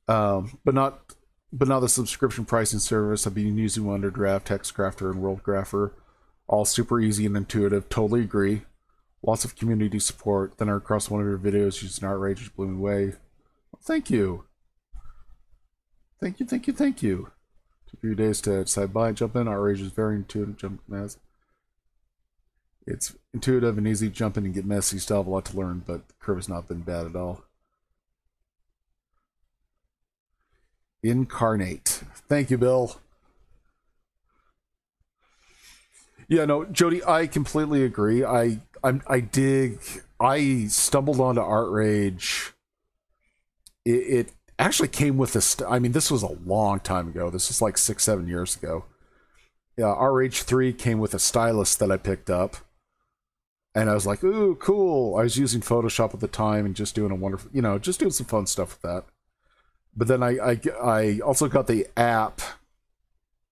A: But not the subscription pricing service. I've been using Wonderdraft, TextCrafter, and WorldGrapher. All super easy and intuitive. Totally agree. Lots of community support. Then I across one of your videos using Outrage, which blew me away. Well, thank you. Thank you. Took a few days to decide by and jump in. Outrage is very intuitive. Jump mess. It's intuitive and easy to jump in and get messy. Still have a lot to learn, but the curve has not been bad at all. Incarnate. Thank you, Bill. Yeah, no, Jody, I completely agree. I stumbled onto Outrage. It actually came with I mean, this was a long time ago. This was like 6-7 years ago. Yeah, Outrage 3 came with a stylus that I picked up. And I was like, ooh, cool. I was using Photoshop at the time and just doing a wonderful, just doing some fun stuff with that. But then I also got the app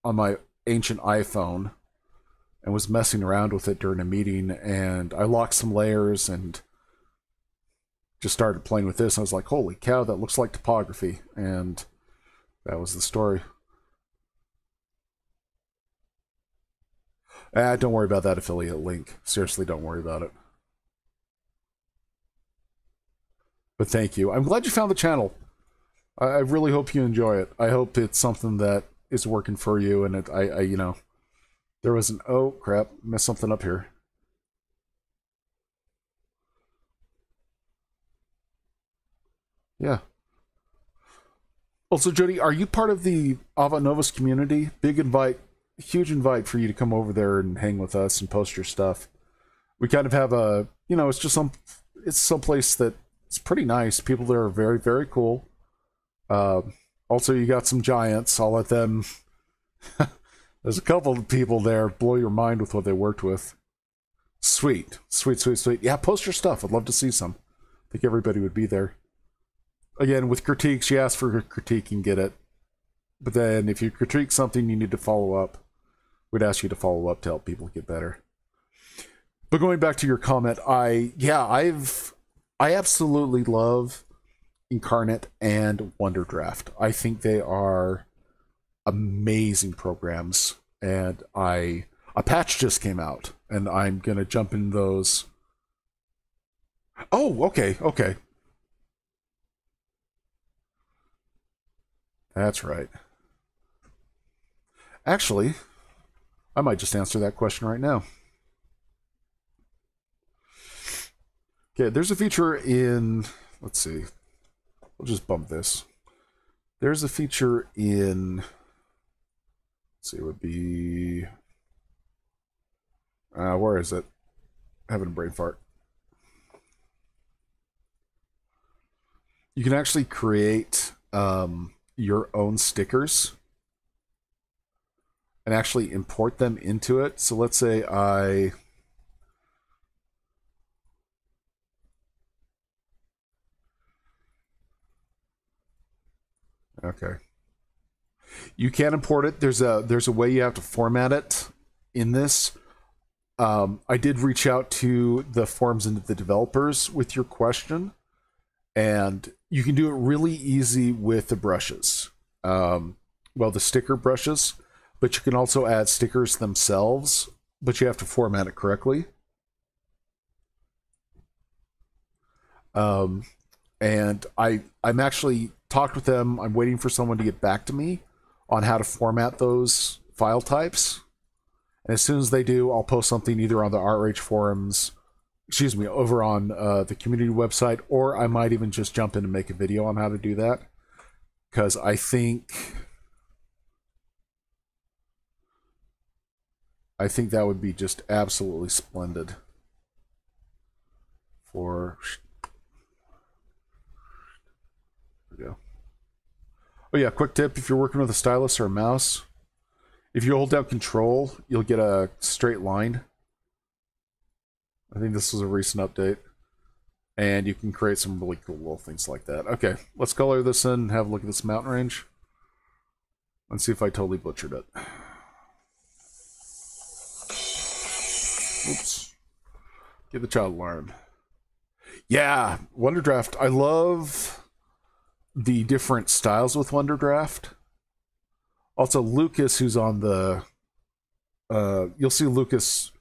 A: on my ancient iPhone and was messing around with it during a meeting, and I locked some layers, and just started playing with this, and I was like, holy cow, that looks like topography. And that was the story. Don't worry about that affiliate link. Seriously, don't worry about it. But thank you. I'm glad you found the channel. I really hope you enjoy it. I hope it's something that is working for you, and you know, there was an, oh crap, messed something up here. Yeah. Also, Jody, are you part of the Avant Novus community? Big invite, huge invite for you to come over there and hang with us and post your stuff. We kind of have a, you know, it's some place that it's pretty nice. People there are very, very cool. Also, you got some giants. I'll let them. There's a couple of people there blow your mind with what they worked with. Sweet, sweet, sweet, sweet. Yeah, post your stuff. I'd love to see some. I think everybody would be there. Again, with critiques, you ask for a critique and get it. But then if you critique something, you need to follow up. We'd ask you to follow up to help people get better. But going back to your comment, I absolutely love Incarnate and Wonder Draft. I think they are amazing programs, and a patch just came out, and I'm gonna jump in those. Oh, okay, okay. That's right. Actually, I might just answer that question right now. Okay, there's a feature in, let's see, we'll just bump this. There's a feature in, let's see, it would be, where is it? Having a brain fart. You can actually create your own stickers and actually import them into it. So let's say okay. You can import it. There's a way you have to format it in this. I did reach out to the forums and the developers with your question, and you can do it really easy with the brushes. Well, the sticker brushes, but you can also add stickers themselves, but you have to format it correctly. And I'm actually talked with them. I'm waiting for someone to get back to me on how to format those file types. And as soon as they do, I'll post something either on the RH forums, excuse me, over on the community website, or I might even just jump in and make a video on how to do that. Because I think that would be just absolutely splendid. For there we go. Oh yeah, quick tip: if you're working with a stylus or a mouse, if you hold down Control, you'll get a straight line. I think this was a recent update, and you can create some really cool little things like that. Okay, let's color this in and have a look at this mountain range. Let's see if I totally butchered it. Oops. Give the child alarm. Yeah, Wonder Draft. I love the different styles with Wonder Draft. Also, Lucas, who's on the... you'll see Lucas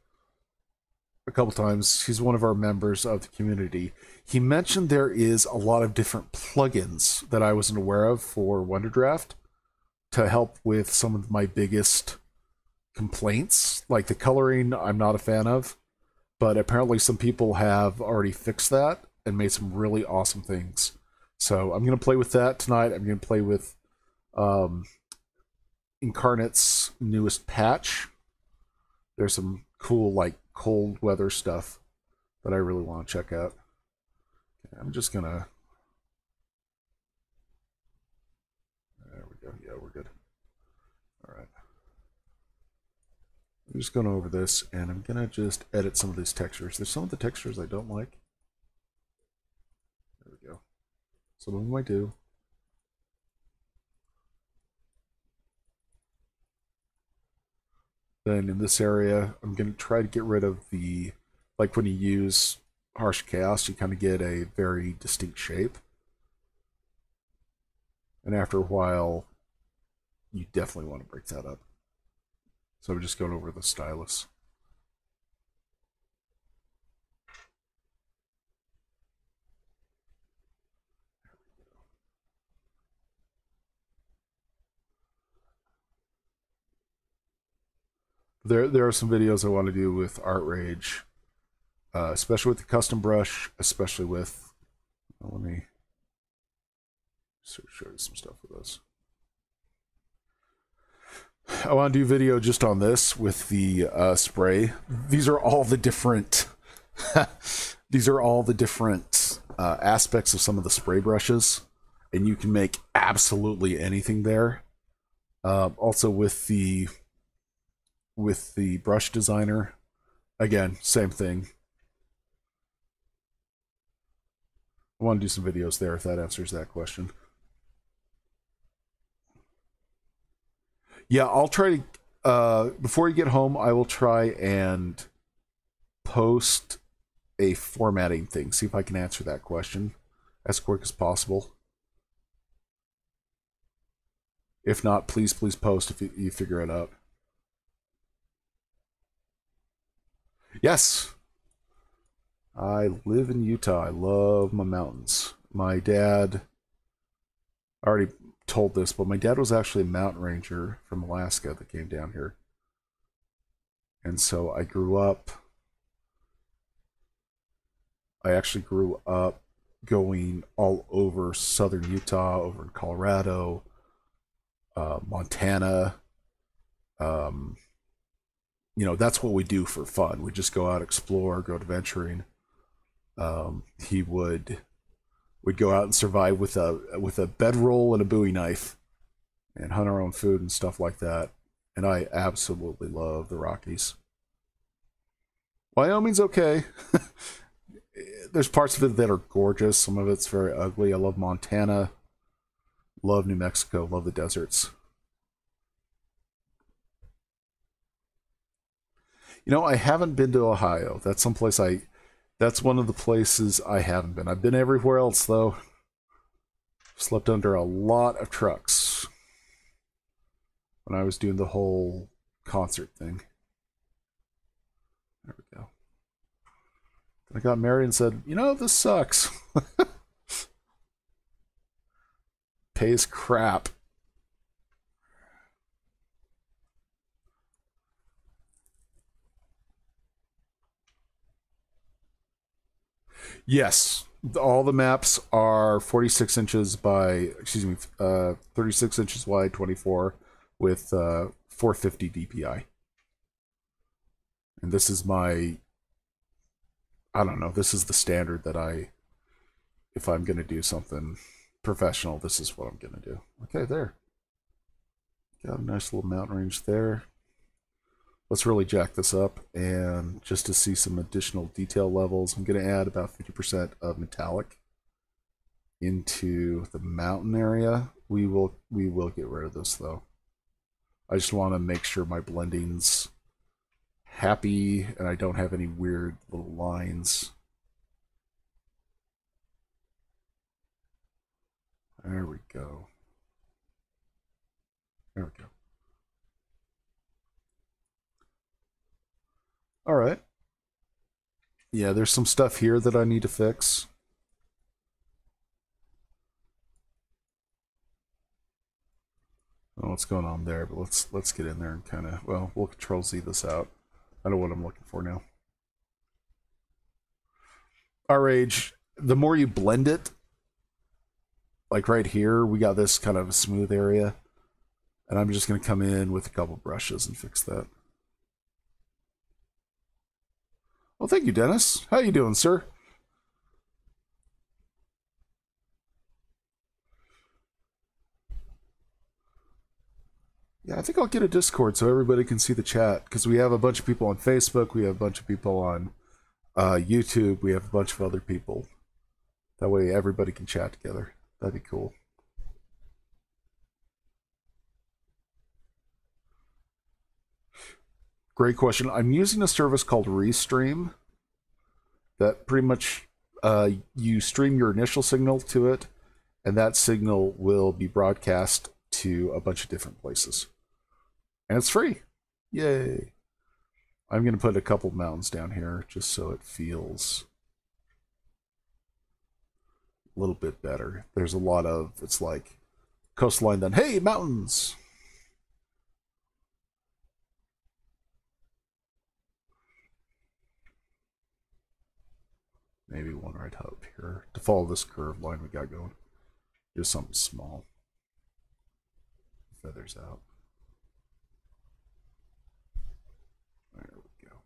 A: a couple times. He's one of our members of the community. He mentioned there is a lot of different plugins that I wasn't aware of for Wonder Draft to help with some of my biggest complaints. Like the coloring, I'm not a fan of. But apparently some people have already fixed that and made some really awesome things. So I'm going to play with that tonight. I'm going to play with Incarnate's newest patch. There's some cool, like, cold weather stuff that I really want to check out. Okay, I'm just going to... There we go. Yeah, we're good. All right. I'm just going over this, and I'm going to just edit some of these textures. There's some of the textures I don't like. There we go. Some of them I do. Then in this area, I'm going to try to get rid of the, like when you use harsh chaos, you kind of get a very distinct shape. And after a while, you definitely want to break that up. So I'm just going over the stylus. There are some videos I want to do with Art Rage, especially with the custom brush, especially with. Let me show you some stuff with this. I want to do video just on this with the spray. These are all the different. These are all the different aspects of some of the spray brushes, and you can make absolutely anything there. Also with the brush designer, again, same thing. I want to do some videos there if that answers that question. Yeah, I'll try to, before you get home, I will try and post a formatting thing. See if I can answer that question as quick as possible. If not, please post if you figure it out. Yes, I live in Utah. I love my mountains. My dad, I already told this, but my dad was actually a mountain ranger from Alaska that came down here. And so I actually grew up going all over southern Utah, over in Colorado, Montana. You know, that's what we do for fun. We just go out, explore, go adventuring. We'd go out and survive with a bedroll and a Bowie knife and hunt our own food and stuff like that. And I absolutely love the Rockies. Wyoming's okay. There's parts of it that are gorgeous. Some of it's very ugly. I love Montana. Love New Mexico. Love the deserts. You know, I haven't been to Ohio. That's one of the places I haven't been. I've been everywhere else, though. Slept under a lot of trucks when I was doing the whole concert thing. There we go. I got married and said, you know, this sucks. Pays crap. Yes, all the maps are 46 inches by, 36 inches wide, 24 with 450 DPI. And this is I don't know, this is the standard that if I'm going to do something professional, this is what I'm going to do. Okay, there. Got a nice little mountain range there. Let's really jack this up, and just to see some additional detail levels, I'm going to add about 50% of metallic into the mountain area. We will get rid of this though. I just want to make sure my blending's happy and I don't have any weird little lines. There we go. There we go. All right. Yeah, there's some stuff here that I need to fix. I don't know what's going on there, but let's get in there and kind of, well, we'll Control Z this out. I know what I'm looking for now. Our Rage, the more you blend it, like right here, we got this kind of a smooth area, and I'm just going to come in with a couple brushes and fix that. Well, thank you, Dennis. How you doing, sir? Yeah, I think I'll get a Discord so everybody can see the chat, because we have a bunch of people on Facebook, we have a bunch of people on YouTube, we have a bunch of other people. That way everybody can chat together. That'd be cool. Great question. I'm using a service called Restream, that pretty much you stream your initial signal to it, and that signal will be broadcast to a bunch of different places. And it's free. Yay. I'm going to put a couple mountains down here just so it feels a little bit better. There's a lot of, it's like coastline, then, hey, mountains! Maybe one right up here to follow this curved line we got going. Just something small. Feathers out. There we go.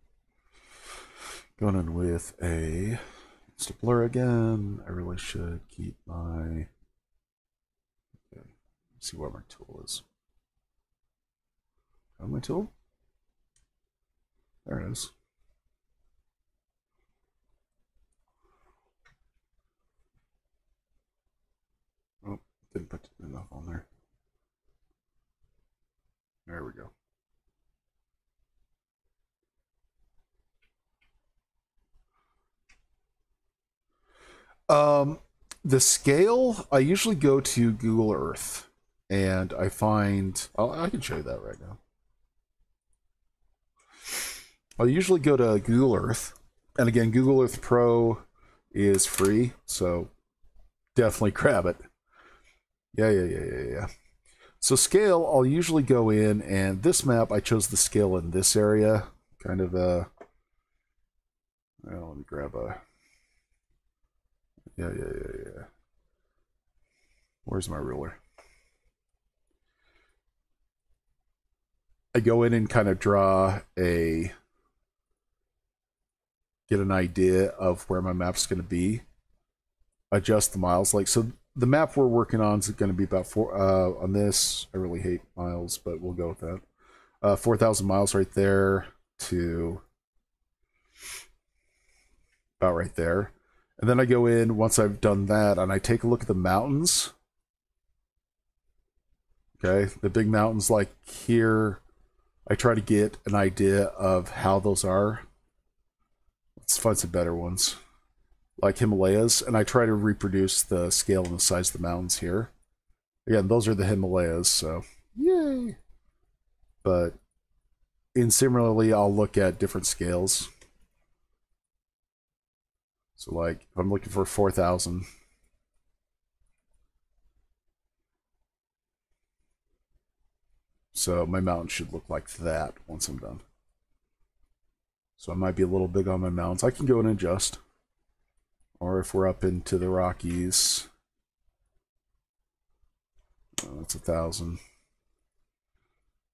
A: Going in with a instant blur again. I really should keep my. Okay. Let's see what my tool is. Found my tool? There it is. Oh, didn't put enough on there. There we go. The scale, I usually go to Google Earth, and I find, I can show you that right now. I'll usually go to Google Earth, and again, Google Earth Pro is free, so definitely grab it. Yeah. So scale, I'll usually go in, and this map, I chose the scale in this area, kind of well, let me grab a, yeah. Where's my ruler? I go in and kind of draw get an idea of where my map's going to be. Adjust the miles. Like, so the map we're working on is going to be about on this. I really hate miles, but we'll go with that. 4,000 miles right there to about right there. And then I go in once I've done that, and I take a look at the mountains. Okay, the big mountains like here, I try to get an idea of how those are. Let's find some better ones, like Himalayas, and I try to reproduce the scale and the size of the mountains here. Again, those are the Himalayas, so yay! But similarly, I'll look at different scales. So like, if I'm looking for 4,000, so my mountain should look like that once I'm done. So I might be a little big on my mountains. I can go and adjust. Or if we're up into the Rockies, that's 1,000.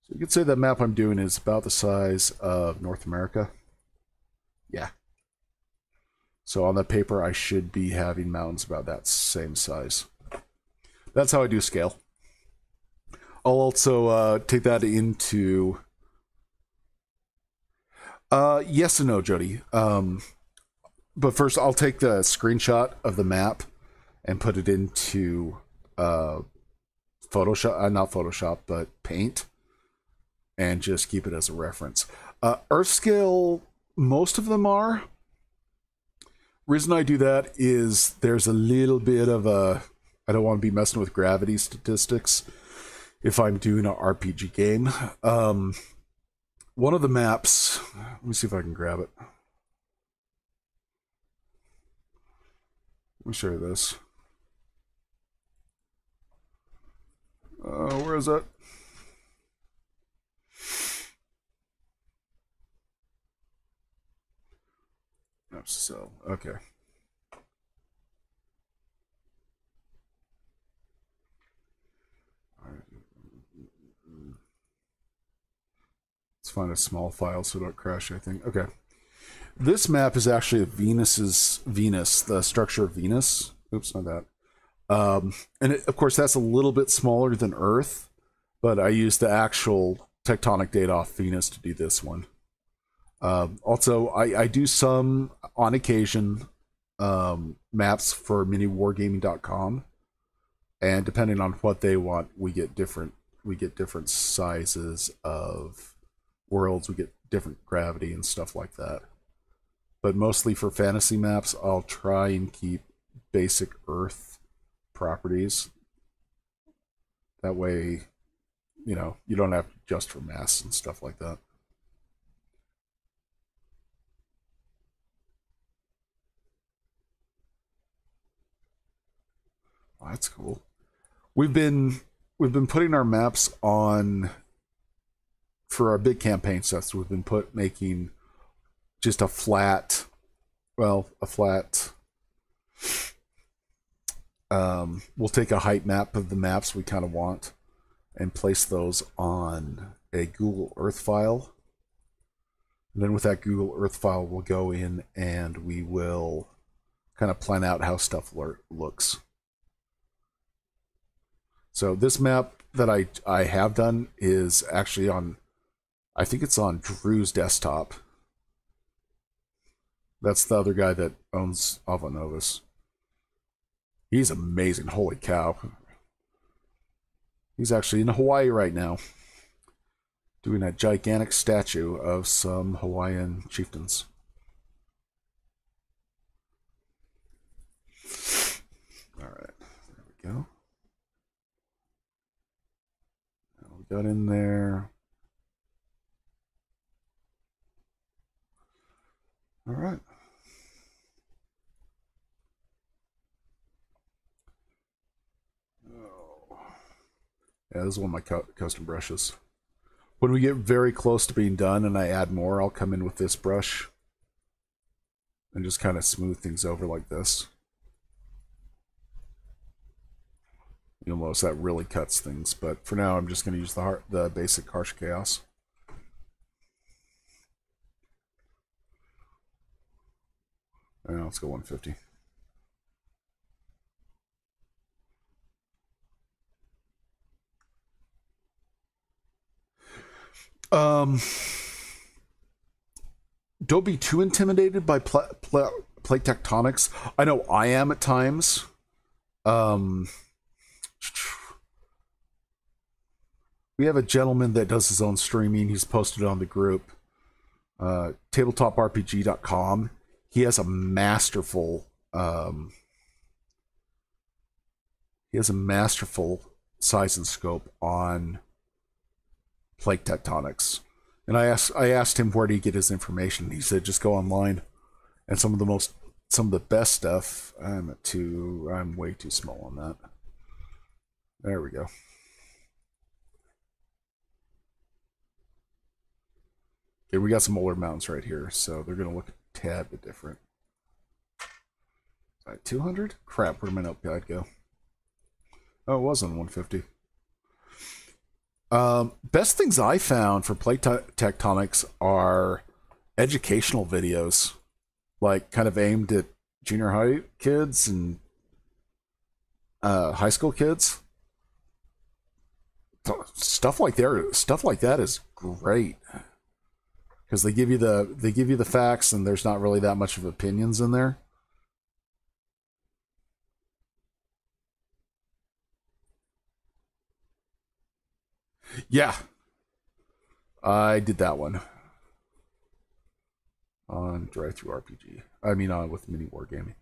A: So you could say that map I'm doing is about the size of North America. Yeah. So on that paper, I should be having mountains about that same size. That's how I do scale. I'll also take that into... yes and no, Jody. But first, I'll take the screenshot of the map and put it into Photoshop, not Photoshop, but Paint, and just keep it as a reference. Earth scale, most of them are. Reason I do that is there's a little bit of a, I don't want to be messing with gravity statistics if I'm doing an RPG game. One of the maps, let me see if I can grab it. Let me show you this. Where is that? So, okay. Let's find a small file so it don't crash, I think. Okay. This map is actually Venus, the structure of Venus. Oops, not that. And of course, that's a little bit smaller than Earth, but I used the actual tectonic data off Venus to do this one. Also, I do some, on occasion, maps for miniwargaming.com, and depending on what they want, we get different sizes of worlds, we get different gravity and stuff like that. but mostly for fantasy maps, I'll try and keep basic Earth properties. That way, you know, you don't have to adjust for mass and stuff like that. Oh, that's cool. We've been putting our maps on for our big campaign sets. We've been making just a flat. We'll take a height map of the maps we kind of want and place those on a Google Earth file. And then with that Google Earth file, we'll go in and we will kind of plan out how stuff looks. So this map that I have done is actually on, I think it's on Drew's desktop. That's the other guy that owns Avant Novis. He's amazing. Holy cow. He's actually in Hawaii right now, doing a gigantic statue of some Hawaiian chieftains. All right, there we go. Now we got in there. All right. Yeah, this is one of my custom brushes. When we get very close to being done and I add more, I'll come in with this brush and just kind of smooth things over like this. You'll notice that really cuts things, but for now I'm just going to use the basic harsh chaos. Now let's go 150. Don't be too intimidated by plate tectonics. I know I am at times. We have a gentleman that does his own streaming. He's posted on the group, tabletop-rpg.com. He has a masterful size and scope on plate tectonics. And I asked him where do you get his information. He said just go online. And some of the best stuff. I'm way too small on that. There we go. Okay, we got some older mountains right here, so they're gonna look a tad bit different. All right, 200? Crap, where'd my note guide go? Oh, it was on 150. Best things I found for plate tectonics are educational videos, like kind of aimed at junior high kids and high school kids. Stuff like that is great because they give you the facts and there's not really that much of opinions in there. Yeah, I did that one on Drive-Thru RPG. I mean, with Mini Wargaming.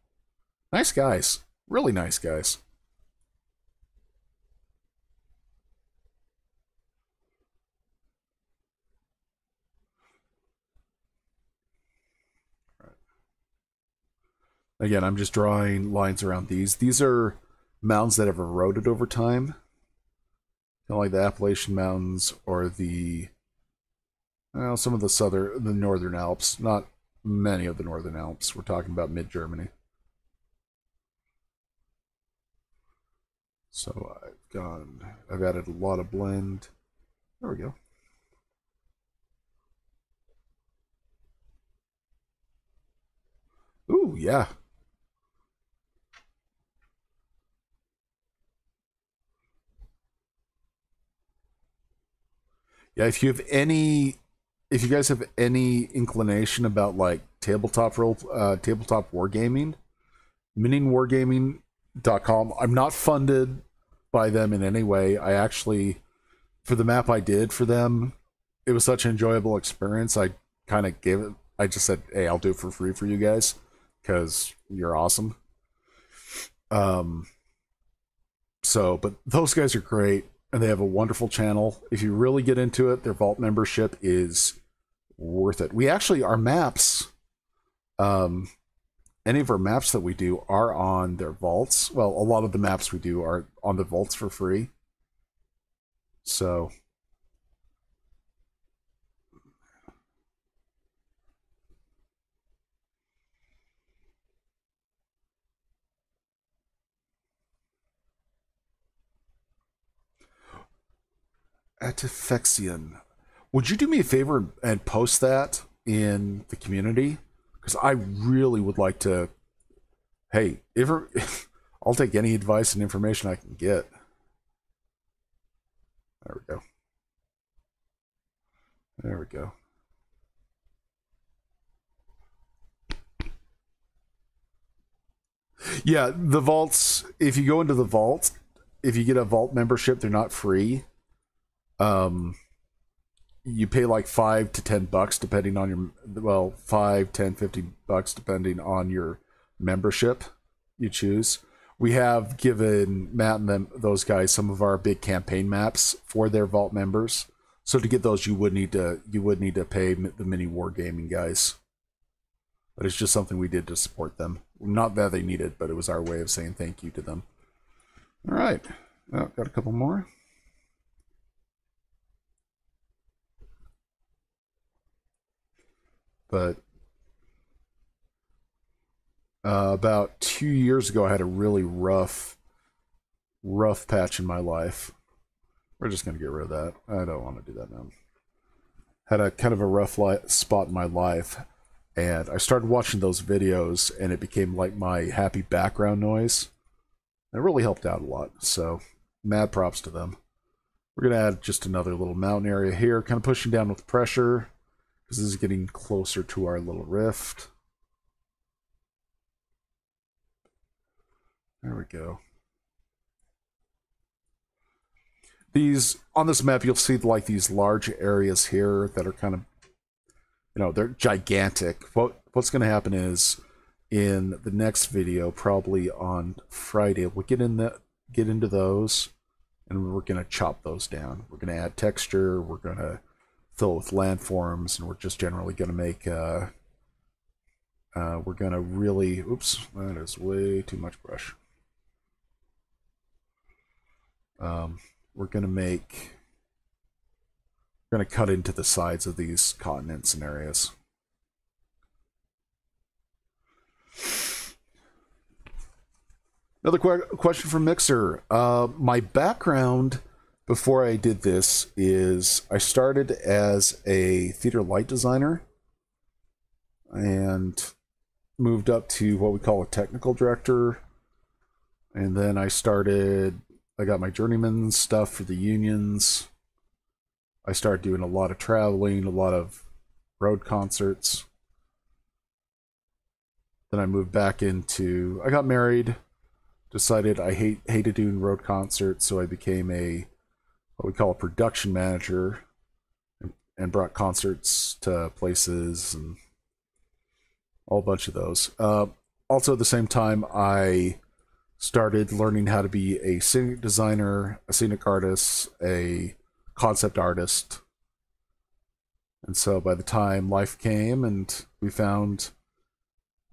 A: Nice guys, really nice guys. Right. Again, I'm just drawing lines around these. These are mountains that have eroded over time. Kind of like the Appalachian Mountains or some of the Northern Alps. Not many of the Northern Alps. We're talking about mid-Germany. So I've added a lot of blend. There we go. Ooh, yeah. Yeah, if you guys have any inclination about like tabletop wargaming, miningwargaming.com. I'm not funded by them in any way. I actually, for the map I did for them, it was such an enjoyable experience. I I just said, hey, I'll do it for free for you guys because you're awesome. But those guys are great, and they have a wonderful channel. If you really get into it, their vault membership is worth it. We actually, our maps, any of our maps that we do are on their vaults. Well, a lot of the maps we do are on the vaults for free. So Atefexion, would you do me a favor and post that in the community? Because I really would like to. Hey, I'll take any advice and information I can get. There we go. There we go. Yeah, the vaults, if you go into the vault, if you get a vault membership, they're not free. You pay like $5 to $10 depending on your, well, 5, 10, 15 bucks depending on your membership you choose. We have given Matt and those guys some of our big campaign maps for their vault members. So to get those, you would need to pay the mini wargaming guys. But it's just something we did to support them. Not that they needed, but it was our way of saying thank you to them. All right, oh, got a couple more. But about 2 years ago, I had a really rough patch in my life. We're just going to get rid of that. I don't want to do that now. Had a kind of a rough spot in my life, and I started watching those videos, and it became like my happy background noise. It really helped out a lot, so mad props to them. We're going to add just another little mountain area here, kind of pushing down with pressure, because this is getting closer to our little rift. There we go. These, on this map, you'll see like these large areas here that are kind of, you know, they're gigantic. What's going to happen is, in the next video, probably on Friday, we'll get into those, and we're going to chop those down. We're going to add texture. We're going to fill it with landforms, and we're just generally going to make. We're going to really. Oops, that is way too much brush. We're going to cut into the sides of these continents and areas. Another question from Mixer. My background before I did this is I started as a theater light designer and moved up to what we call a technical director. And then I got my journeyman stuff for the unions. I started doing a lot of traveling, a lot of road concerts. Then I moved back into, I got married, decided I hated doing road concerts, so I became what we call a production manager, and brought concerts to places and all a bunch of those. Also at the same time, I started learning how to be a scenic designer, a scenic artist, a concept artist. And so by the time life came and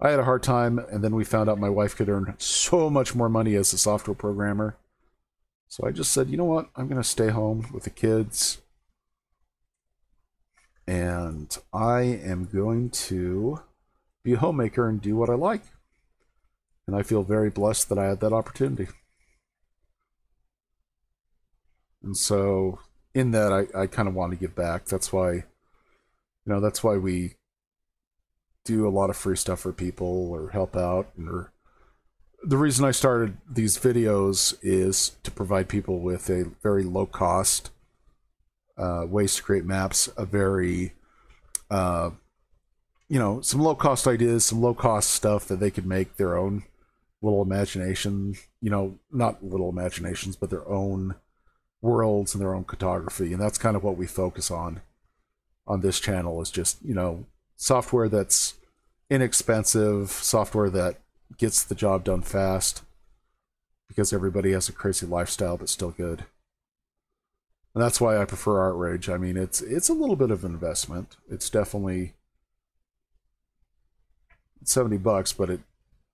A: I had a hard time, and then we found out my wife could earn so much more money as a software programmer. So I just said, you know what? I'm going to stay home with the kids, and I am going to be a homemaker and do what I like. And I feel very blessed that I had that opportunity. And so in that, I kind of want to give back. That's why, we do a lot of free stuff for people or help out. The reason I started these videos is to provide people with a very low cost ways to create maps, a very, some low cost ideas, some low cost stuff that they could make their own little imagination, not little imaginations, but their own worlds and their own cartography. And that's kind of what we focus on this channel, is just, software that's inexpensive, software that gets the job done fast, because everybody has a crazy lifestyle but still good. And that's why I prefer Art Rage. I mean, it's a little bit of an investment. It's definitely $70, but it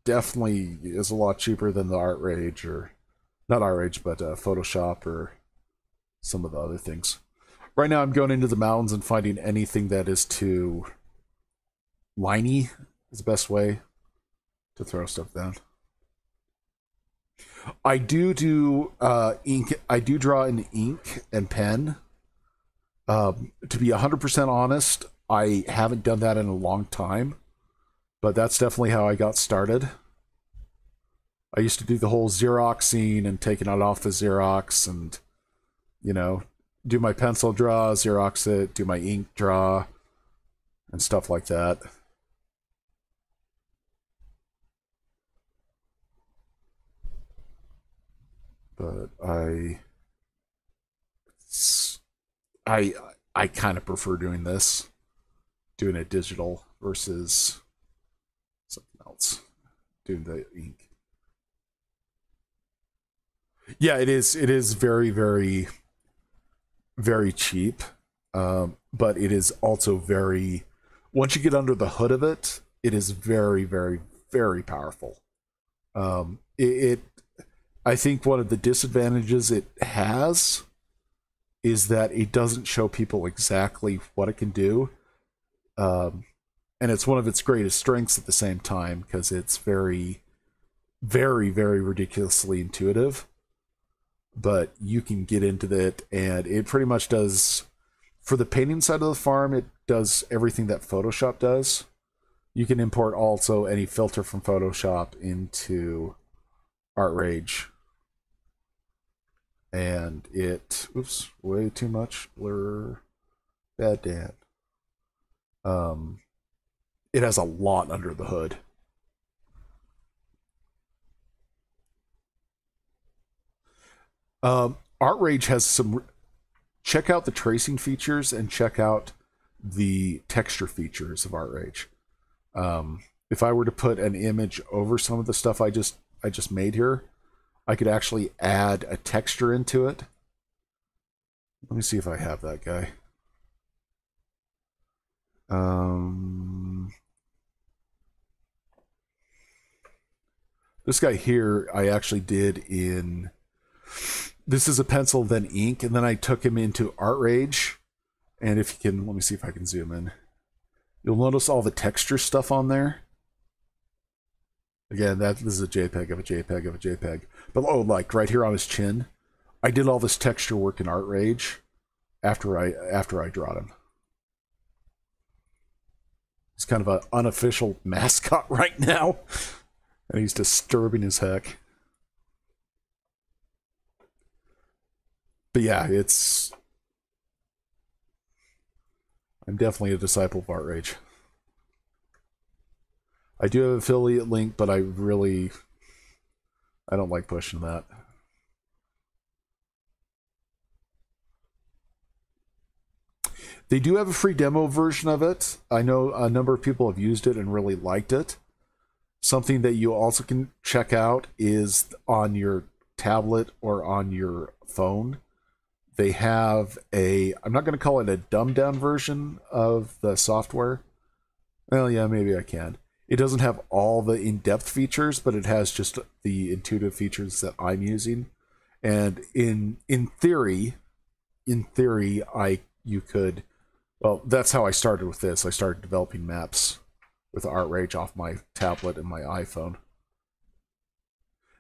A: definitely is a lot cheaper than the Art Rage, or not Art Rage, but Photoshop or some of the other things. Right now I'm going into the mountains and finding anything that is too liney is the best way to throw stuff down. I do ink. I do draw in ink and pen. To be 100% honest, I haven't done that in a long time, but that's definitely how I got started. I used to do the whole Xeroxing and taking it off the Xerox and, you know, do my pencil draw, Xerox it, do my ink draw, and stuff like that. But I kind of prefer doing this, doing it digital versus something else, doing the ink. Yeah, it is. It is very, very, very cheap, but it is also very. Once you get under the hood of it, it is very, very, very powerful. It I think one of the disadvantages it has is that it doesn't show people exactly what it can do. And it's one of its greatest strengths at the same time, because it's very, very, very ridiculously intuitive. But you can get into it, and it pretty much does, for the painting side of the farm, it does everything that Photoshop does. You can import also any filter from Photoshop into Art Rage. And it, oops, way too much blur, bad Dan. It has a lot under the hood. Art Rage has some. Check out the tracing features and check out the texture features of Art Rage. If I were to put an image over some of the stuff I just made here, I could actually add a texture into it. Let me see if I have that guy. This guy here, I actually did in. This is a pencil, then ink, and then I took him into Art Rage. And if you can, let me see if I can zoom in. You'll notice all the texture stuff on there. Again, this is a JPEG of a JPEG of a JPEG. But oh, like right here on his chin, I did all this texture work in Art Rage after I drawed him. He's kind of an unofficial mascot right now, and he's disturbing as heck. But yeah, I'm definitely a disciple of Art Rage. I do have an affiliate link, but I don't like pushing that. They do have a free demo version of it. I know a number of people have used it and really liked it. Something that you also can check out is on your tablet or on your phone. They have I'm not going to call it a dumbed down version of the software. Well, yeah, maybe I can. It doesn't have all the in-depth features, but it has just the intuitive features that I'm using. And in theory, you could. Well, that's how I started with this. I started developing maps with Art Rage off my tablet and my iPhone.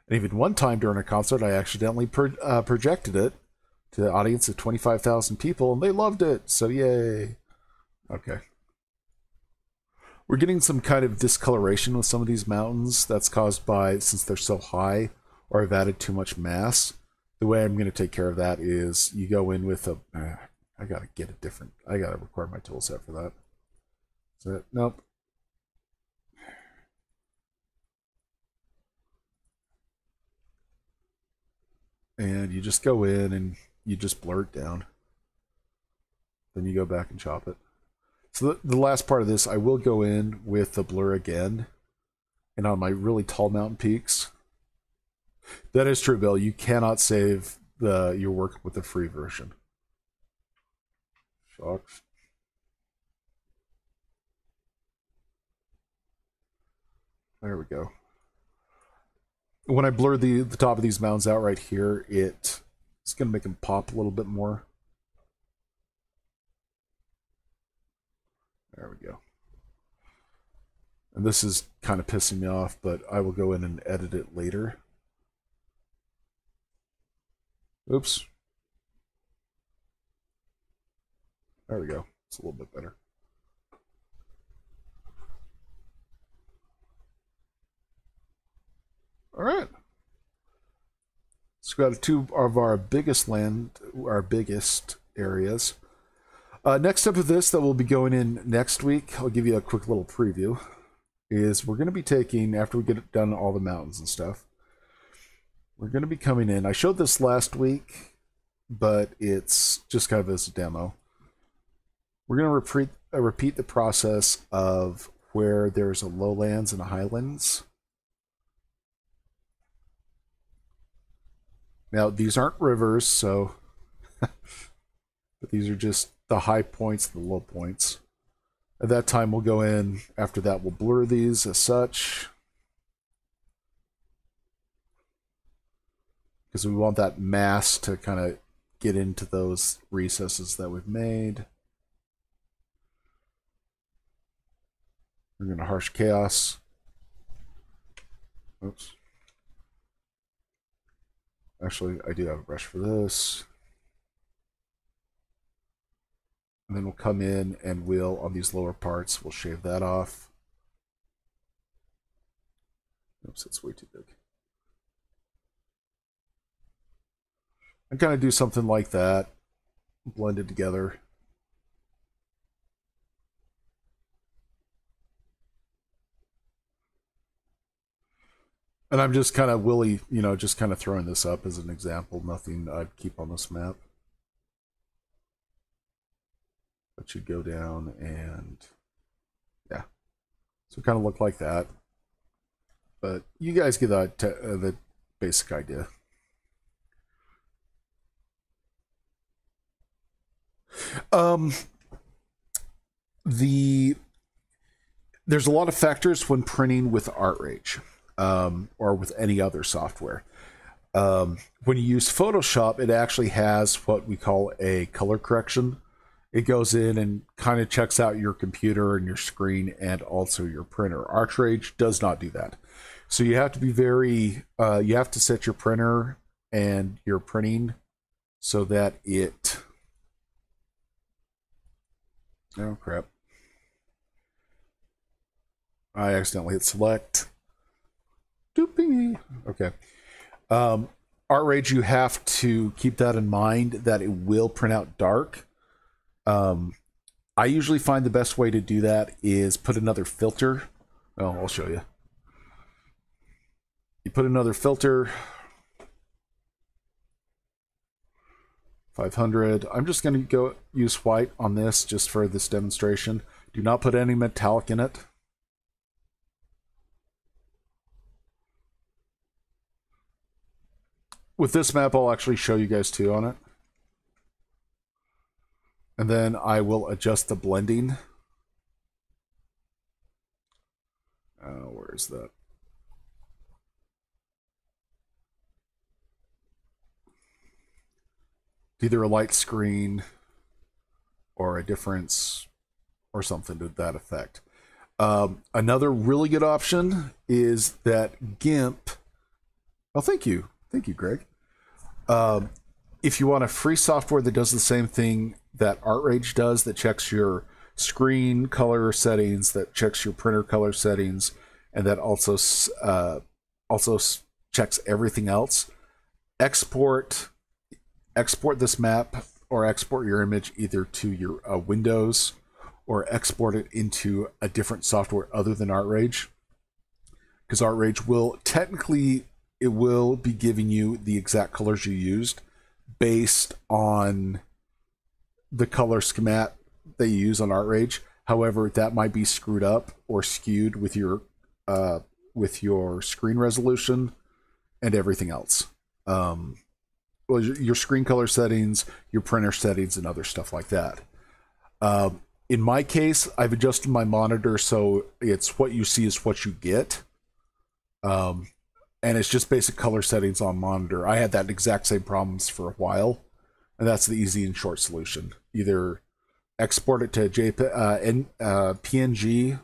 A: And even one time during a concert, I accidentally projected it to the audience of 25,000 people, and they loved it. So yay. Okay. We're getting some kind of discoloration with some of these mountains. That's caused by, since they're so high, or I've added too much mass. The way I'm going to take care of that is you go in with a... I gotta get it different. I gotta record my tool set for that. So, nope. And you just go in and you just blur it down. Then you go back and chop it. So the last part of this, I will go in with the blur again, and on my really tall mountain peaks. That is true, Bill. You cannot save your work with the free version. Shocks. There we go. When I blur the top of these mountains out right here, it's going to make them pop a little bit more. There we go. And this is kind of pissing me off, but I will go in and edit it later. Oops. There we go. It's a little bit better. All right. So we got two of our biggest areas. Next step of this that we'll be going in next week, I'll give you a quick little preview, is we're going to be taking, after we get done all the mountains and stuff, we're going to be coming in. I showed this last week, but it's just kind of as a demo. We're going to repeat the process of where there's a lowlands and a highlands. Now, these aren't rivers, so but these are just the high points, the low points. At that time, we'll go in. After that, we'll blur these as such, because we want that mass to kind of get into those recesses that we've made. We're going to harsh chaos. Oops. Actually, I do have a brush for this. And then we'll come in and we'll, on these lower parts, we'll shave that off. Oops, it's way too big. And kind of do something like that, blend it together. And I'm just kind of just kind of throwing this up as an example. Nothing I'd keep on this map. That should go down and yeah. So kind of look like that. But you guys get the basic idea. There's a lot of factors when printing with ArtRage. Or with any other software. When you use Photoshop, it actually has what we call a color correction. It goes in and kind of checks out your computer and your screen and also your printer. ArtRage does not do that. So you have to be you have to set your printer and your printing so that it... Oh, crap. I accidentally hit select. Okay. ArtRage, you have to keep that in mind that it will print out dark. I usually find the best way to do that is put another filter. Oh, I'll show you. You put another filter. 500. I'm just going to go use white on this just for this demonstration. Do not put any metallic in it. With this map, I'll actually show you guys too on it. And then I will adjust the blending. Where is that? Either a light screen or a difference or something to that effect. Another really good option is that GIMP. Oh, thank you. Thank you, Greg. If you want a free software that does the same thing that ArtRage does, that checks your screen color settings, that checks your printer color settings, and that also checks everything else, export this map or export your image either to your Windows or export it into a different software other than ArtRage, because ArtRage will technically... it will be giving you the exact colors you used based on the color schematic that you use on ArtRage. However, that might be screwed up or skewed with your screen resolution and everything else. Well, your screen color settings, your printer settings, and other stuff like that. In my case, I've adjusted my monitor so it's what you see is what you get. And it's just basic color settings on monitor. I had that exact same problems for a while, and that's the easy and short solution. Either export it to PNG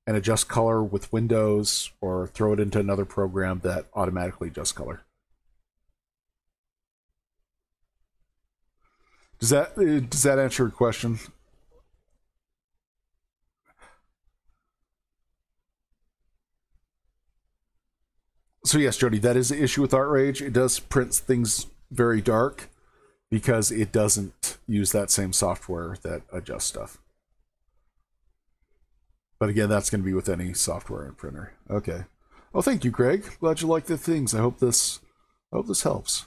A: and adjust color with Windows, or throw it into another program that automatically adjusts color. Does that answer your question? So yes, Jody, that is the issue with ArtRage. It does print things very dark because it doesn't use that same software that adjusts stuff. But again, that's going to be with any software and printer. Okay. Oh, thank you, Greg. Glad you like the things. I hope this helps.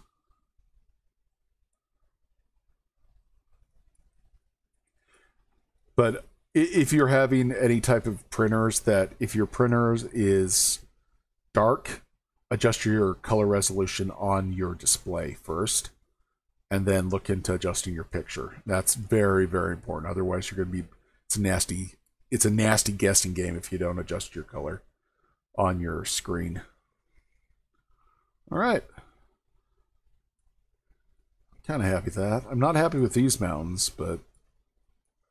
A: But if you're having any type of printers that, if your printer is dark, adjust your color resolution on your display first, and then look into adjusting your picture. That's very, very important. Otherwise, you're going to be, it's a nasty guessing game if you don't adjust your color on your screen. All right. Kind of happy with that. I'm not happy with these mountains, but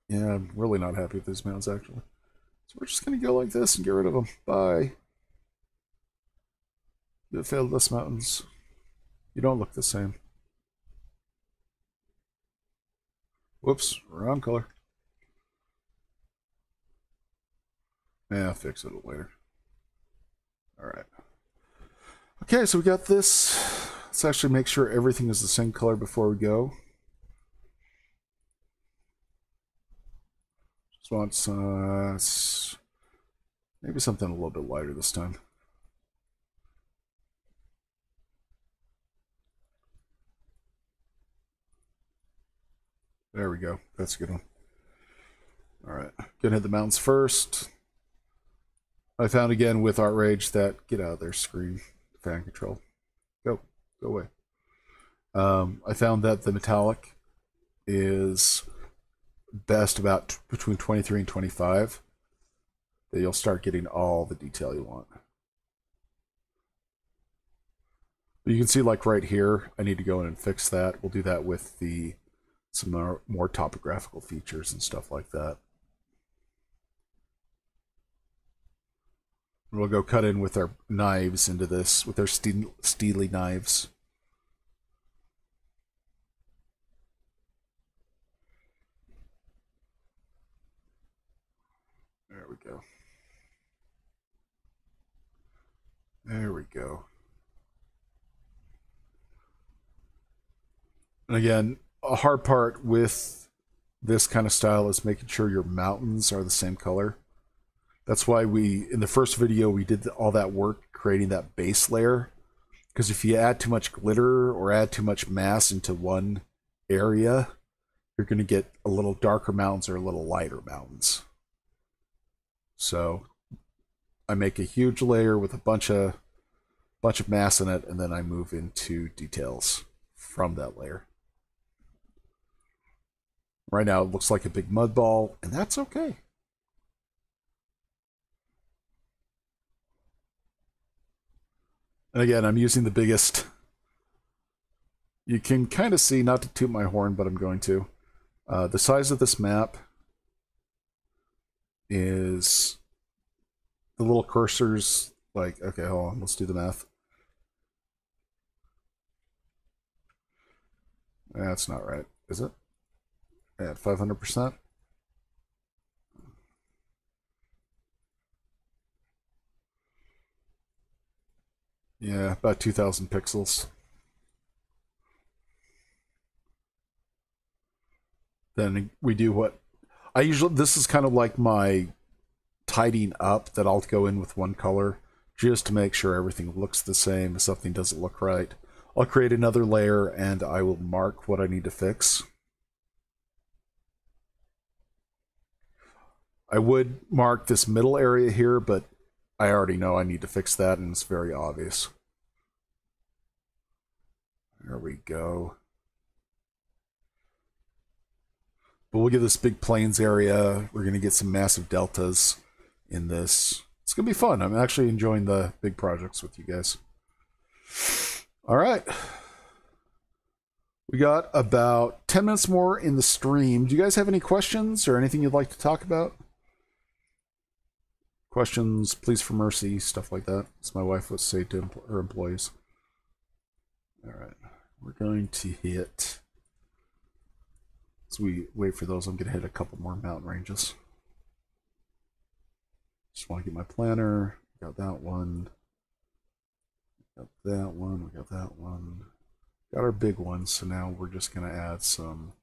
A: yeah, I'm really not happy with these mountains, actually. So we're just going to go like this and get rid of them. Bye. You failed this mountains. You don't look the same. Whoops, wrong color. Yeah, I'll fix it later. Alright. Okay, so we got this. Let's actually make sure everything is the same color before we go. Just want maybe something a little bit lighter this time. There we go. That's a good one. Alright. Gonna hit the mountains first. I found again with ArtRage that, get out of there, screen, fan control. Go away. I found that the metallic is best about between 23 and 25. That you'll start getting all the detail you want. But you can see, like right here, I need to go in and fix that. We'll do that with some more topographical features and stuff like that. We'll go cut in with our knives into this, with our steely knives. There we go. There we go. And again, a hard part with this kind of style is making sure your mountains are the same color. That's why in the first video, we did all that work creating that base layer. Because if you add too much glitter or add too much mass into one area, you're going to get a little darker mountains or a little lighter mountains. So I make a huge layer with a bunch of mass in it, and then I move into details from that layer. Right now, it looks like a big mud ball, and that's okay. And again, I'm using the biggest. You can kind of see, not to toot my horn, but I'm going to. The size of this map is the little cursors, like, okay, hold on, let's do the math. That's not right, is it? At 500%. Yeah, about 2,000 pixels. Then we do what I usually, this is kind of like my tidying up, that I'll go in with one color just to make sure everything looks the same. If something doesn't look right, I'll create another layer and I will mark what I need to fix. I would mark this middle area here, but I already know I need to fix that, and it's very obvious. There we go. But we'll get this big plains area. We're going to get some massive deltas in this. It's going to be fun. I'm actually enjoying the big projects with you guys. All right. We got about 10 minutes more in the stream. Do you guys have any questions or anything you'd like to talk about? Questions, pleas for mercy, stuff like that, as my wife would say to her employees. All right. We're going to hit... As we wait for those, I'm going to hit a couple more mountain ranges. Just want to get my planner. Got that one. Got that one. We got that one. Got our big one. So now we're just going to add some.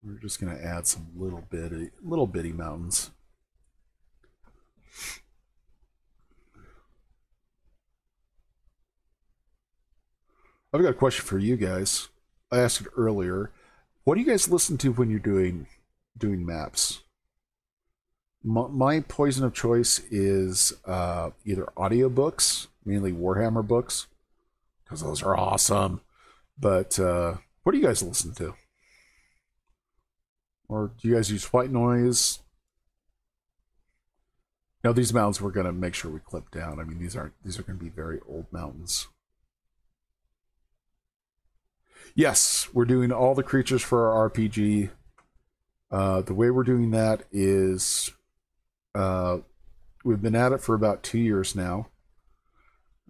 A: We're just going to add some little bitty mountains. I've got a question for you guys. I asked it earlier. What do you guys listen to when you're doing maps? My poison of choice is either audiobooks, mainly Warhammer books, because those are awesome. But what do you guys listen to? Or do you guys use white noise? Now these mountains we're going to make sure we clip down. I mean, these are going to be very old mountains. Yes, we're doing all the creatures for our RPG. The way we're doing that is we've been at it for about 2 years now,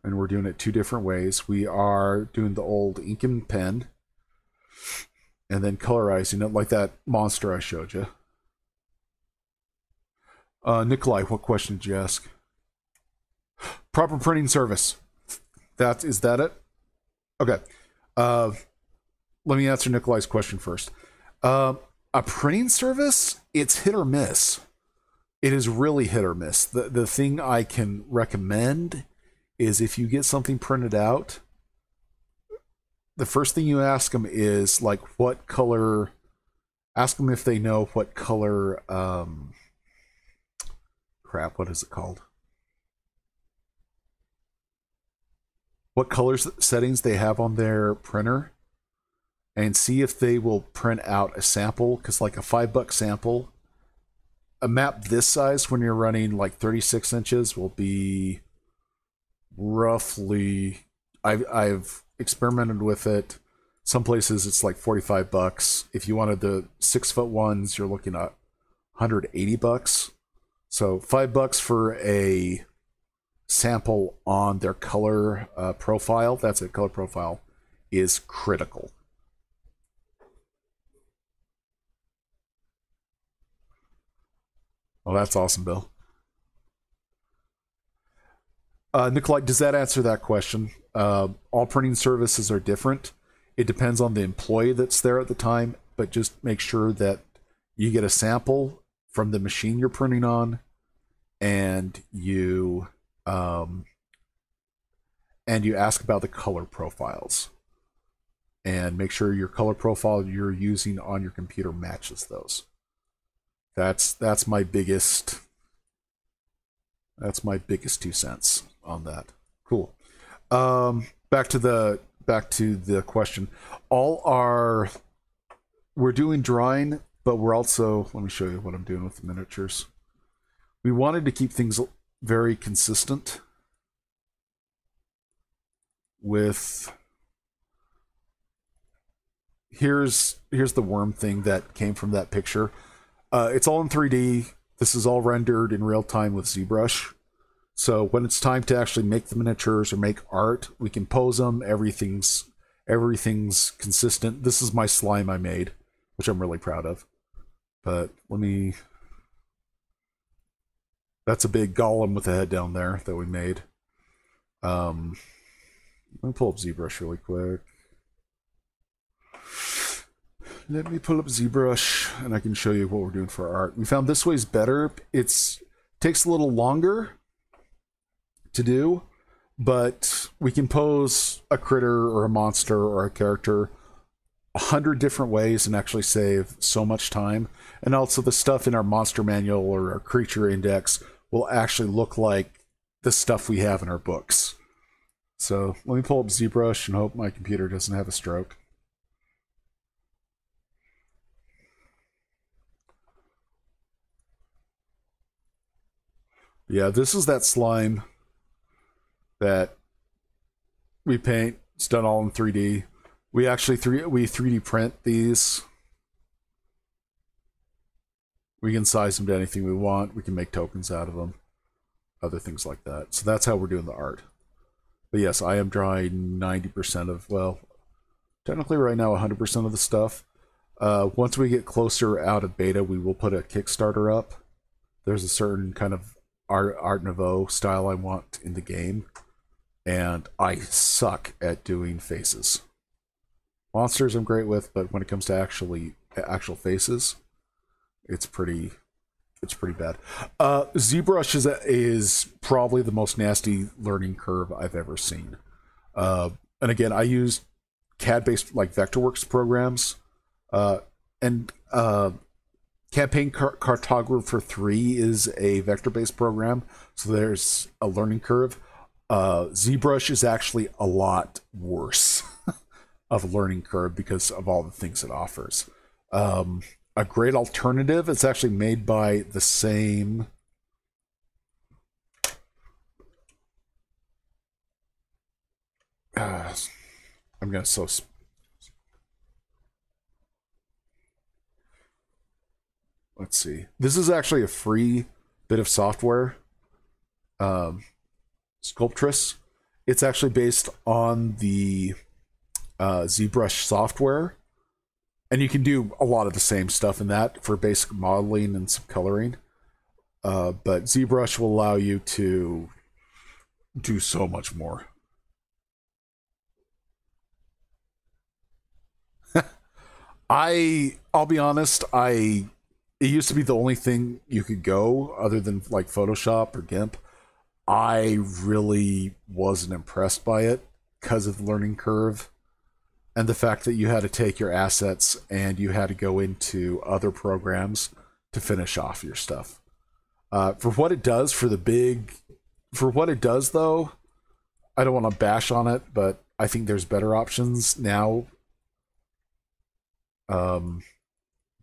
A: and we're doing it 2 different ways. We are doing the old ink and pen, and then colorizing it like that monster I showed you. Nikolai, what question did you ask? Proper printing service. Is that it? Okay. Let me answer Nikolai's question first. A printing service, it's hit or miss. It is really hit or miss. The thing I can recommend is if you get something printed out, the first thing you ask them is like what color. Ask them if they know what color. Crap, what is it called? What colors settings they have on their printer. And see if they will print out a sample, because like a $5 sample, a map this size when you're running like 36 inches will be roughly, I've experimented with it. Some places it's like $45. If you wanted the 6-foot ones, you're looking at $180. So $5 for a sample on their color profile, that's a color profile, is critical. Oh, that's awesome, Bill. Nikolai, does that answer that question? All printing services are different. It depends on the employee that's there at the time, but just make sure that you get a sample from the machine you're printing on, and you ask about the color profiles, and make sure your color profile you're using on your computer matches those. That's my biggest 2 cents on that. Cool. Back to the question. We're doing drawing, but we're also, let me show you what I'm doing with the miniatures. We wanted to keep things very consistent with, here's the worm thing that came from that picture. It's all in 3D. This is all rendered in real time with ZBrush. So when it's time to actually make the miniatures or make art, we can pose them. Everything's consistent. This is my slime I made, which I'm really proud of. But that's a big golem with a head down there that we made. Let me pull up ZBrush really quick. Let me pull up ZBrush and I can show you what we're doing for art. We found this way is better. It takes a little longer to do, but we can pose a critter or a monster or a character 100 different ways and actually save so much time. And also the stuff in our monster manual or our creature index will actually look like the stuff we have in our books. So let me pull up ZBrush and hope my computer doesn't have a stroke. Yeah, this is that slime that we paint. It's done all in 3D. We actually 3D print these. We can size them to anything we want. We can make tokens out of them. Other things like that. So that's how we're doing the art. But yes, I am drawing 90% of, well, technically right now 100% of the stuff. Once we get closer out of beta, we will put a Kickstarter up. There's a certain kind of Art Nouveau style I want in the game. And I suck at doing faces. Monsters I'm great with, but when it comes to actual faces, it's pretty bad. ZBrush is probably the most nasty learning curve I've ever seen. And again, I use CAD-based like Vectorworks programs, and Campaign Cartographer 3 is a vector-based program, so there's a learning curve. ZBrush is actually a lot worse of a learning curve because of all the things it offers. A great alternative, it's actually made by the same I'm gonna let's see. This is actually a free bit of software. Sculptress. It's actually based on the ZBrush software. And you can do a lot of the same stuff in that for basic modeling and some coloring. But ZBrush will allow you to do so much more. I'll be honest, it used to be the only thing you could go other than like Photoshop or GIMP. I really wasn't impressed by it because of the learning curve. And the fact that you had to take your assets and you had to go into other programs to finish off your stuff. For what it does, for what it does though, I don't want to bash on it, but I think there's better options now.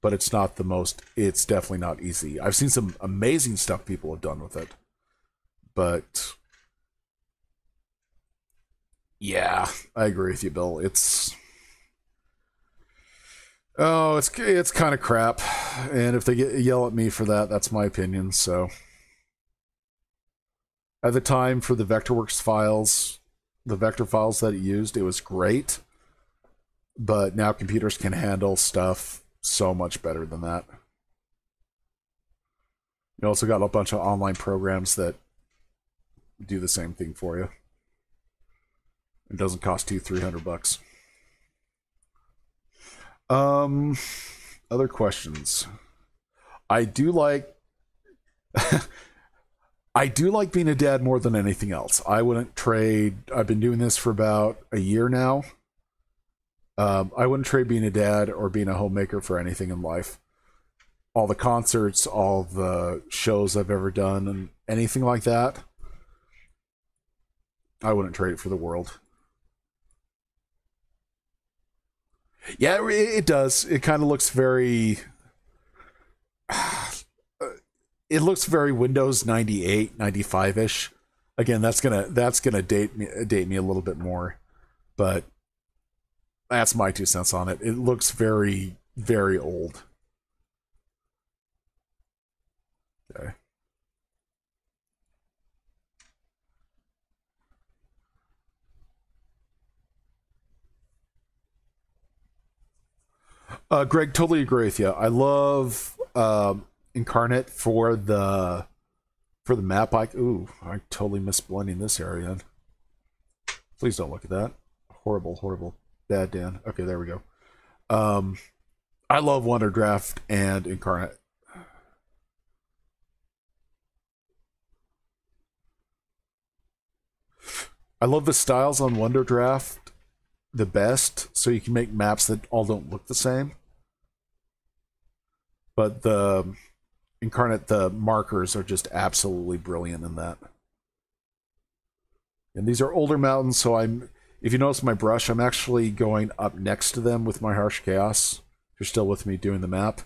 A: But it's definitely not easy. I've seen some amazing stuff people have done with it. But yeah, I agree with you, Bill. It's kind of crap, and if they yell at me for that, that's my opinion. So at the time for the Vectorworks files, the vector files that it used, it was great, but now computers can handle stuff so much better than that. You also got a bunch of online programs that do the same thing for you. It doesn't cost you $300. Other questions. I do like being a dad more than anything else. I wouldn't trade. I've been doing this for about a year now. I wouldn't trade being a dad or being a homemaker for anything in life. All the concerts, all the shows I've ever done, and anything like that, I wouldn't trade it for the world. Yeah, it does. It kind of looks very... It looks very Windows 98, 95-ish. Again, that's gonna date me a little bit more. But that's my 2 cents on it. It looks very, very old. Okay. Greg, totally agree with you. I love Incarnate for the map. I totally missed blending this area in. Please don't look at that. Horrible. Bad, Dan. Okay, there we go. I love Wonder Draft and Incarnate. I love the styles on Wonder Draft the best, so you can make maps that all don't look the same. But the Incarnate, the markers are just absolutely brilliant in that. And these are older mountains, so if you notice my brush, I'm actually going up next to them with my Harsh Chaos. If you're still with me doing the map.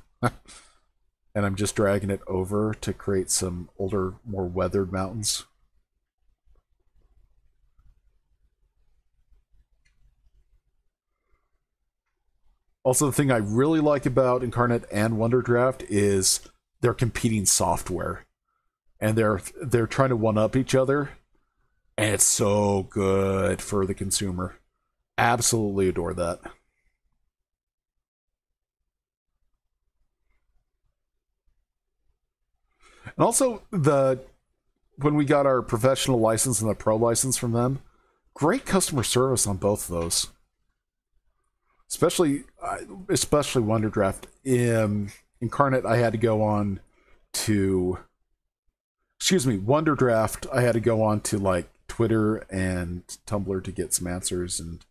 A: And I'm just dragging it over to create some older, more weathered mountains. Also, the thing I really like about Incarnate and Wonderdraft is they're competing software. And they're trying to one-up each other. And it's so good for the consumer. Absolutely adore that. And also, when we got our professional license and the pro license from them, great customer service on both of those. Especially Wonderdraft. Incarnate, I had to go on to... Excuse me, Wonderdraft, I had to go on to, like, Twitter and Tumblr to get some answers and,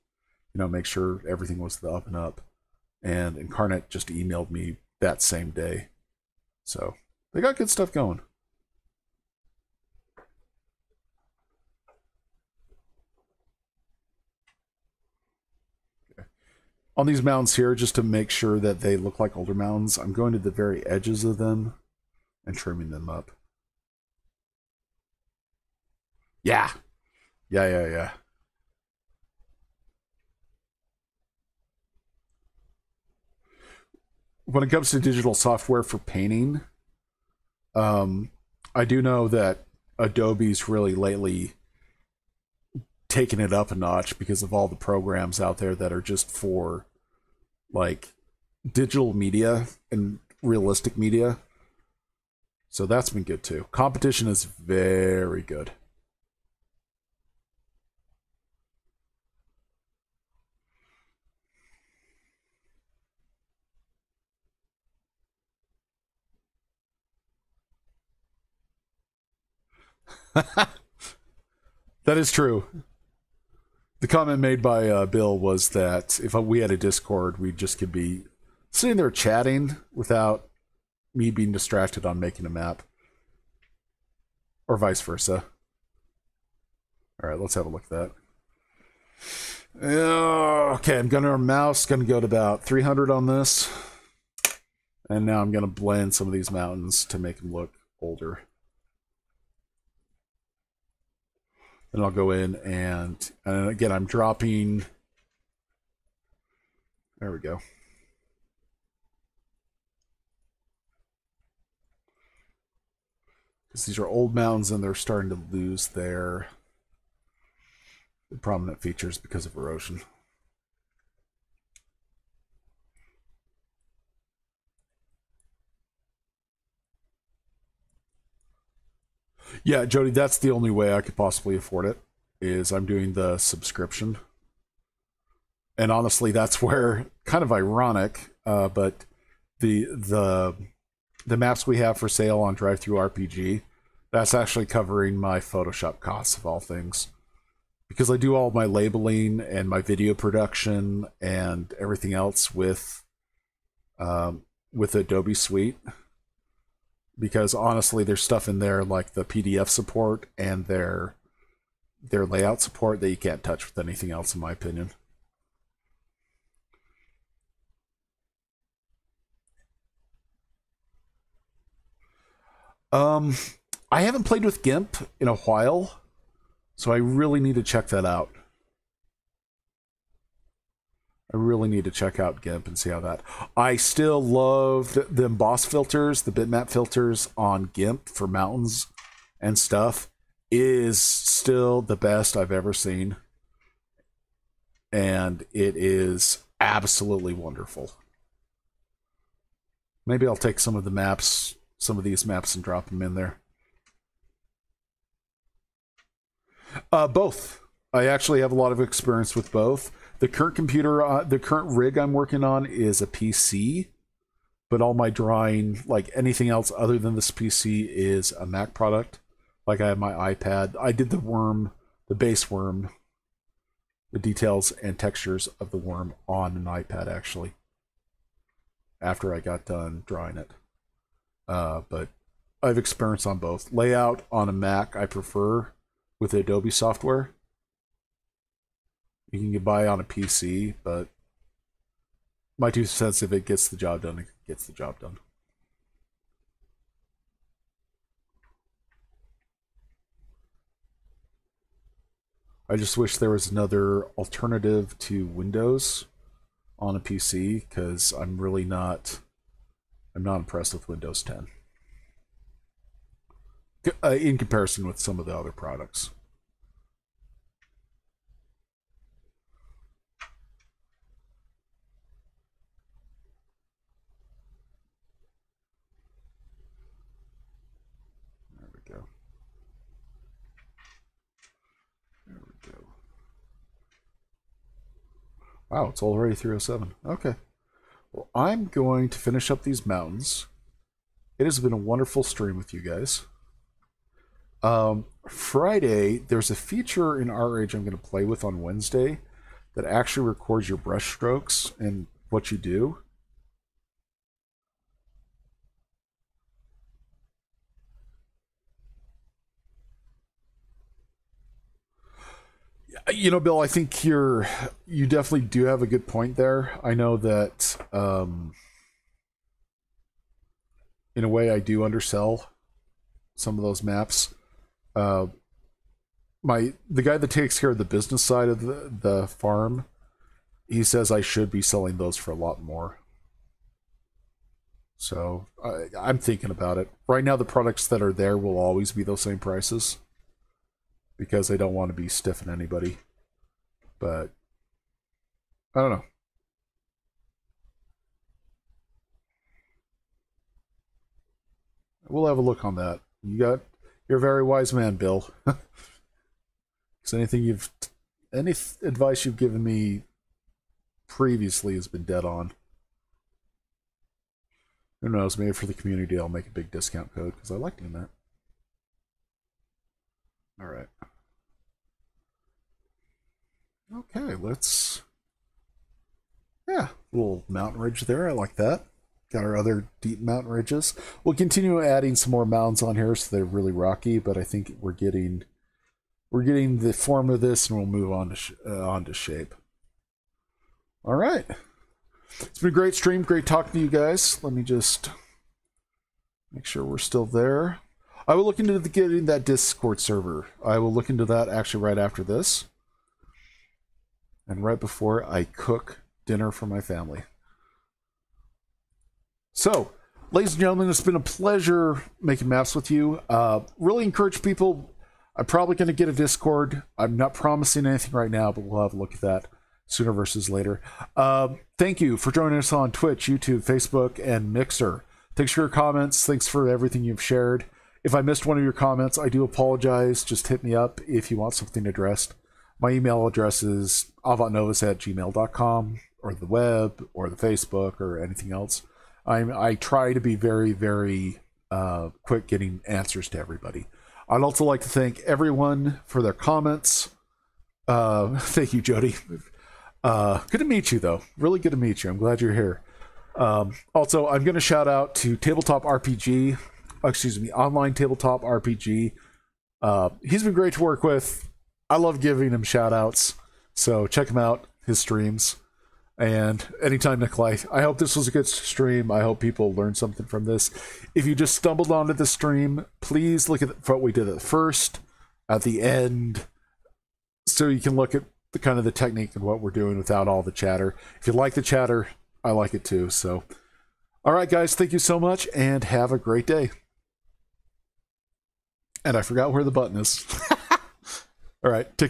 A: make sure everything was the up and up. And Incarnate just emailed me that same day. So, they got good stuff going. Okay. On these mountains here, just to make sure that they look like older mountains, I'm going to the very edges of them and trimming them up. Yeah. Yeah. When it comes to digital software for painting, I do know that Adobe's really lately taken it up a notch because of all the programs out there that are just for, like, digital media and realistic media. So that's been good too. Competition is very good. That is true. The comment made by Bill was that if we had a Discord, we just could be sitting there chatting without me being distracted on making a map. Or vice versa. Alright, let's have a look at that. Okay, I'm going to mouse, going to go to about 300 on this. And now I'm going to blend some of these mountains to make them look older. Then I'll go in and again, I'm dropping... There we go. Because these are old mountains and they're starting to lose their prominent features because of erosion. Yeah, Jody, that's the only way I could possibly afford it, is I'm doing the subscription. And honestly, that's where, kind of ironic, but the maps we have for sale on Drive-Thru RPG, that's actually covering my Photoshop costs of all things. Because I do all my labeling and my video production and everything else with Adobe Suite. Because honestly, there's stuff in there like the PDF support and their layout support that you can't touch with anything else, in my opinion. I haven't played with GIMP in a while, so I really need to check that out. I really need to check out GIMP and see how that... I still love the emboss filters, the bitmap filters on GIMP for mountains and stuff is still the best I've ever seen. And it is absolutely wonderful. Maybe I'll take some of the maps, some of these maps, and drop them in there. Both. I actually have a lot of experience with both. The current computer, the current rig I'm working on is a PC, but all my drawing, like anything else other than this PC, is a Mac product. Like I have my iPad. I did the worm, the base worm, the details and textures of the worm on an iPad, actually, after I got done drawing it. But I've experienced on both. Layout on a Mac I prefer with Adobe software. You can get by on a PC, but my 2 cents, if it gets the job done, it gets the job done. I just wish there was another alternative to Windows on a PC, because I'm not impressed with Windows 10 in comparison with some of the other products. There we go. There we go. Wow, it's already 3:07. Okay. Well, I'm going to finish up these mountains. It has been a wonderful stream with you guys. Friday, there's a feature in R-Age I'm going to play with on Wednesday that actually records your brush strokes and what you do. You know, Bill, I think you definitely do have a good point there. I know that in a way I do undersell some of those maps. The guy that takes care of the business side of the farm, he says I should be selling those for a lot more. So I'm thinking about it. Right now, the products that are there will always be those same prices, because I don't want to be stiffing anybody. But I don't know. We'll have a look on that. You're a very wise man, Bill. Because any advice you've given me previously has been dead on. Who knows? Maybe for the community, I'll make a big discount code, because I like doing that. All right. Okay, yeah, little mountain ridge there. I like that. Got our other deep mountain ridges. We'll continue adding some more mountains on here so they're really rocky, but I think we're getting the form of this, and we'll move on to shape. All right. It's been a great stream. Great talking to you guys. Let me just make sure we're still there. I will look into getting that Discord server. I will look into that actually right after this, and right before I cook dinner for my family. So, ladies and gentlemen, it's been a pleasure making maps with you. Really encourage people. I'm probably going to get a Discord. I'm not promising anything right now, but we'll have a look at that sooner versus later. Thank you for joining us on Twitch, YouTube, Facebook, and Mixer. Thanks for your comments. Thanks for everything you've shared. If I missed one of your comments, I do apologize. Just hit me up if you want something addressed. My email address is avantnovis@gmail.com, or the web, or the Facebook, or anything else. I try to be very, very quick getting answers to everybody. I'd also like to thank everyone for their comments. Thank you, Jody. Good to meet you, though. Really good to meet you. I'm glad you're here. Also, I'm going to shout out to Tabletop RPG. Excuse me, Online Tabletop RPG. He's been great to work with. I love giving him shout outs. So check him out, his streams. And anytime, Nikolai, I hope this was a good stream. I hope people learned something from this. If you just stumbled onto the stream, please look at what we did at first, at the end, so you can look at the kind of the technique and what we're doing without all the chatter. If you like the chatter, I like it too. So, all right, guys, thank you so much, and have a great day. And I forgot where the button is. All right, take care.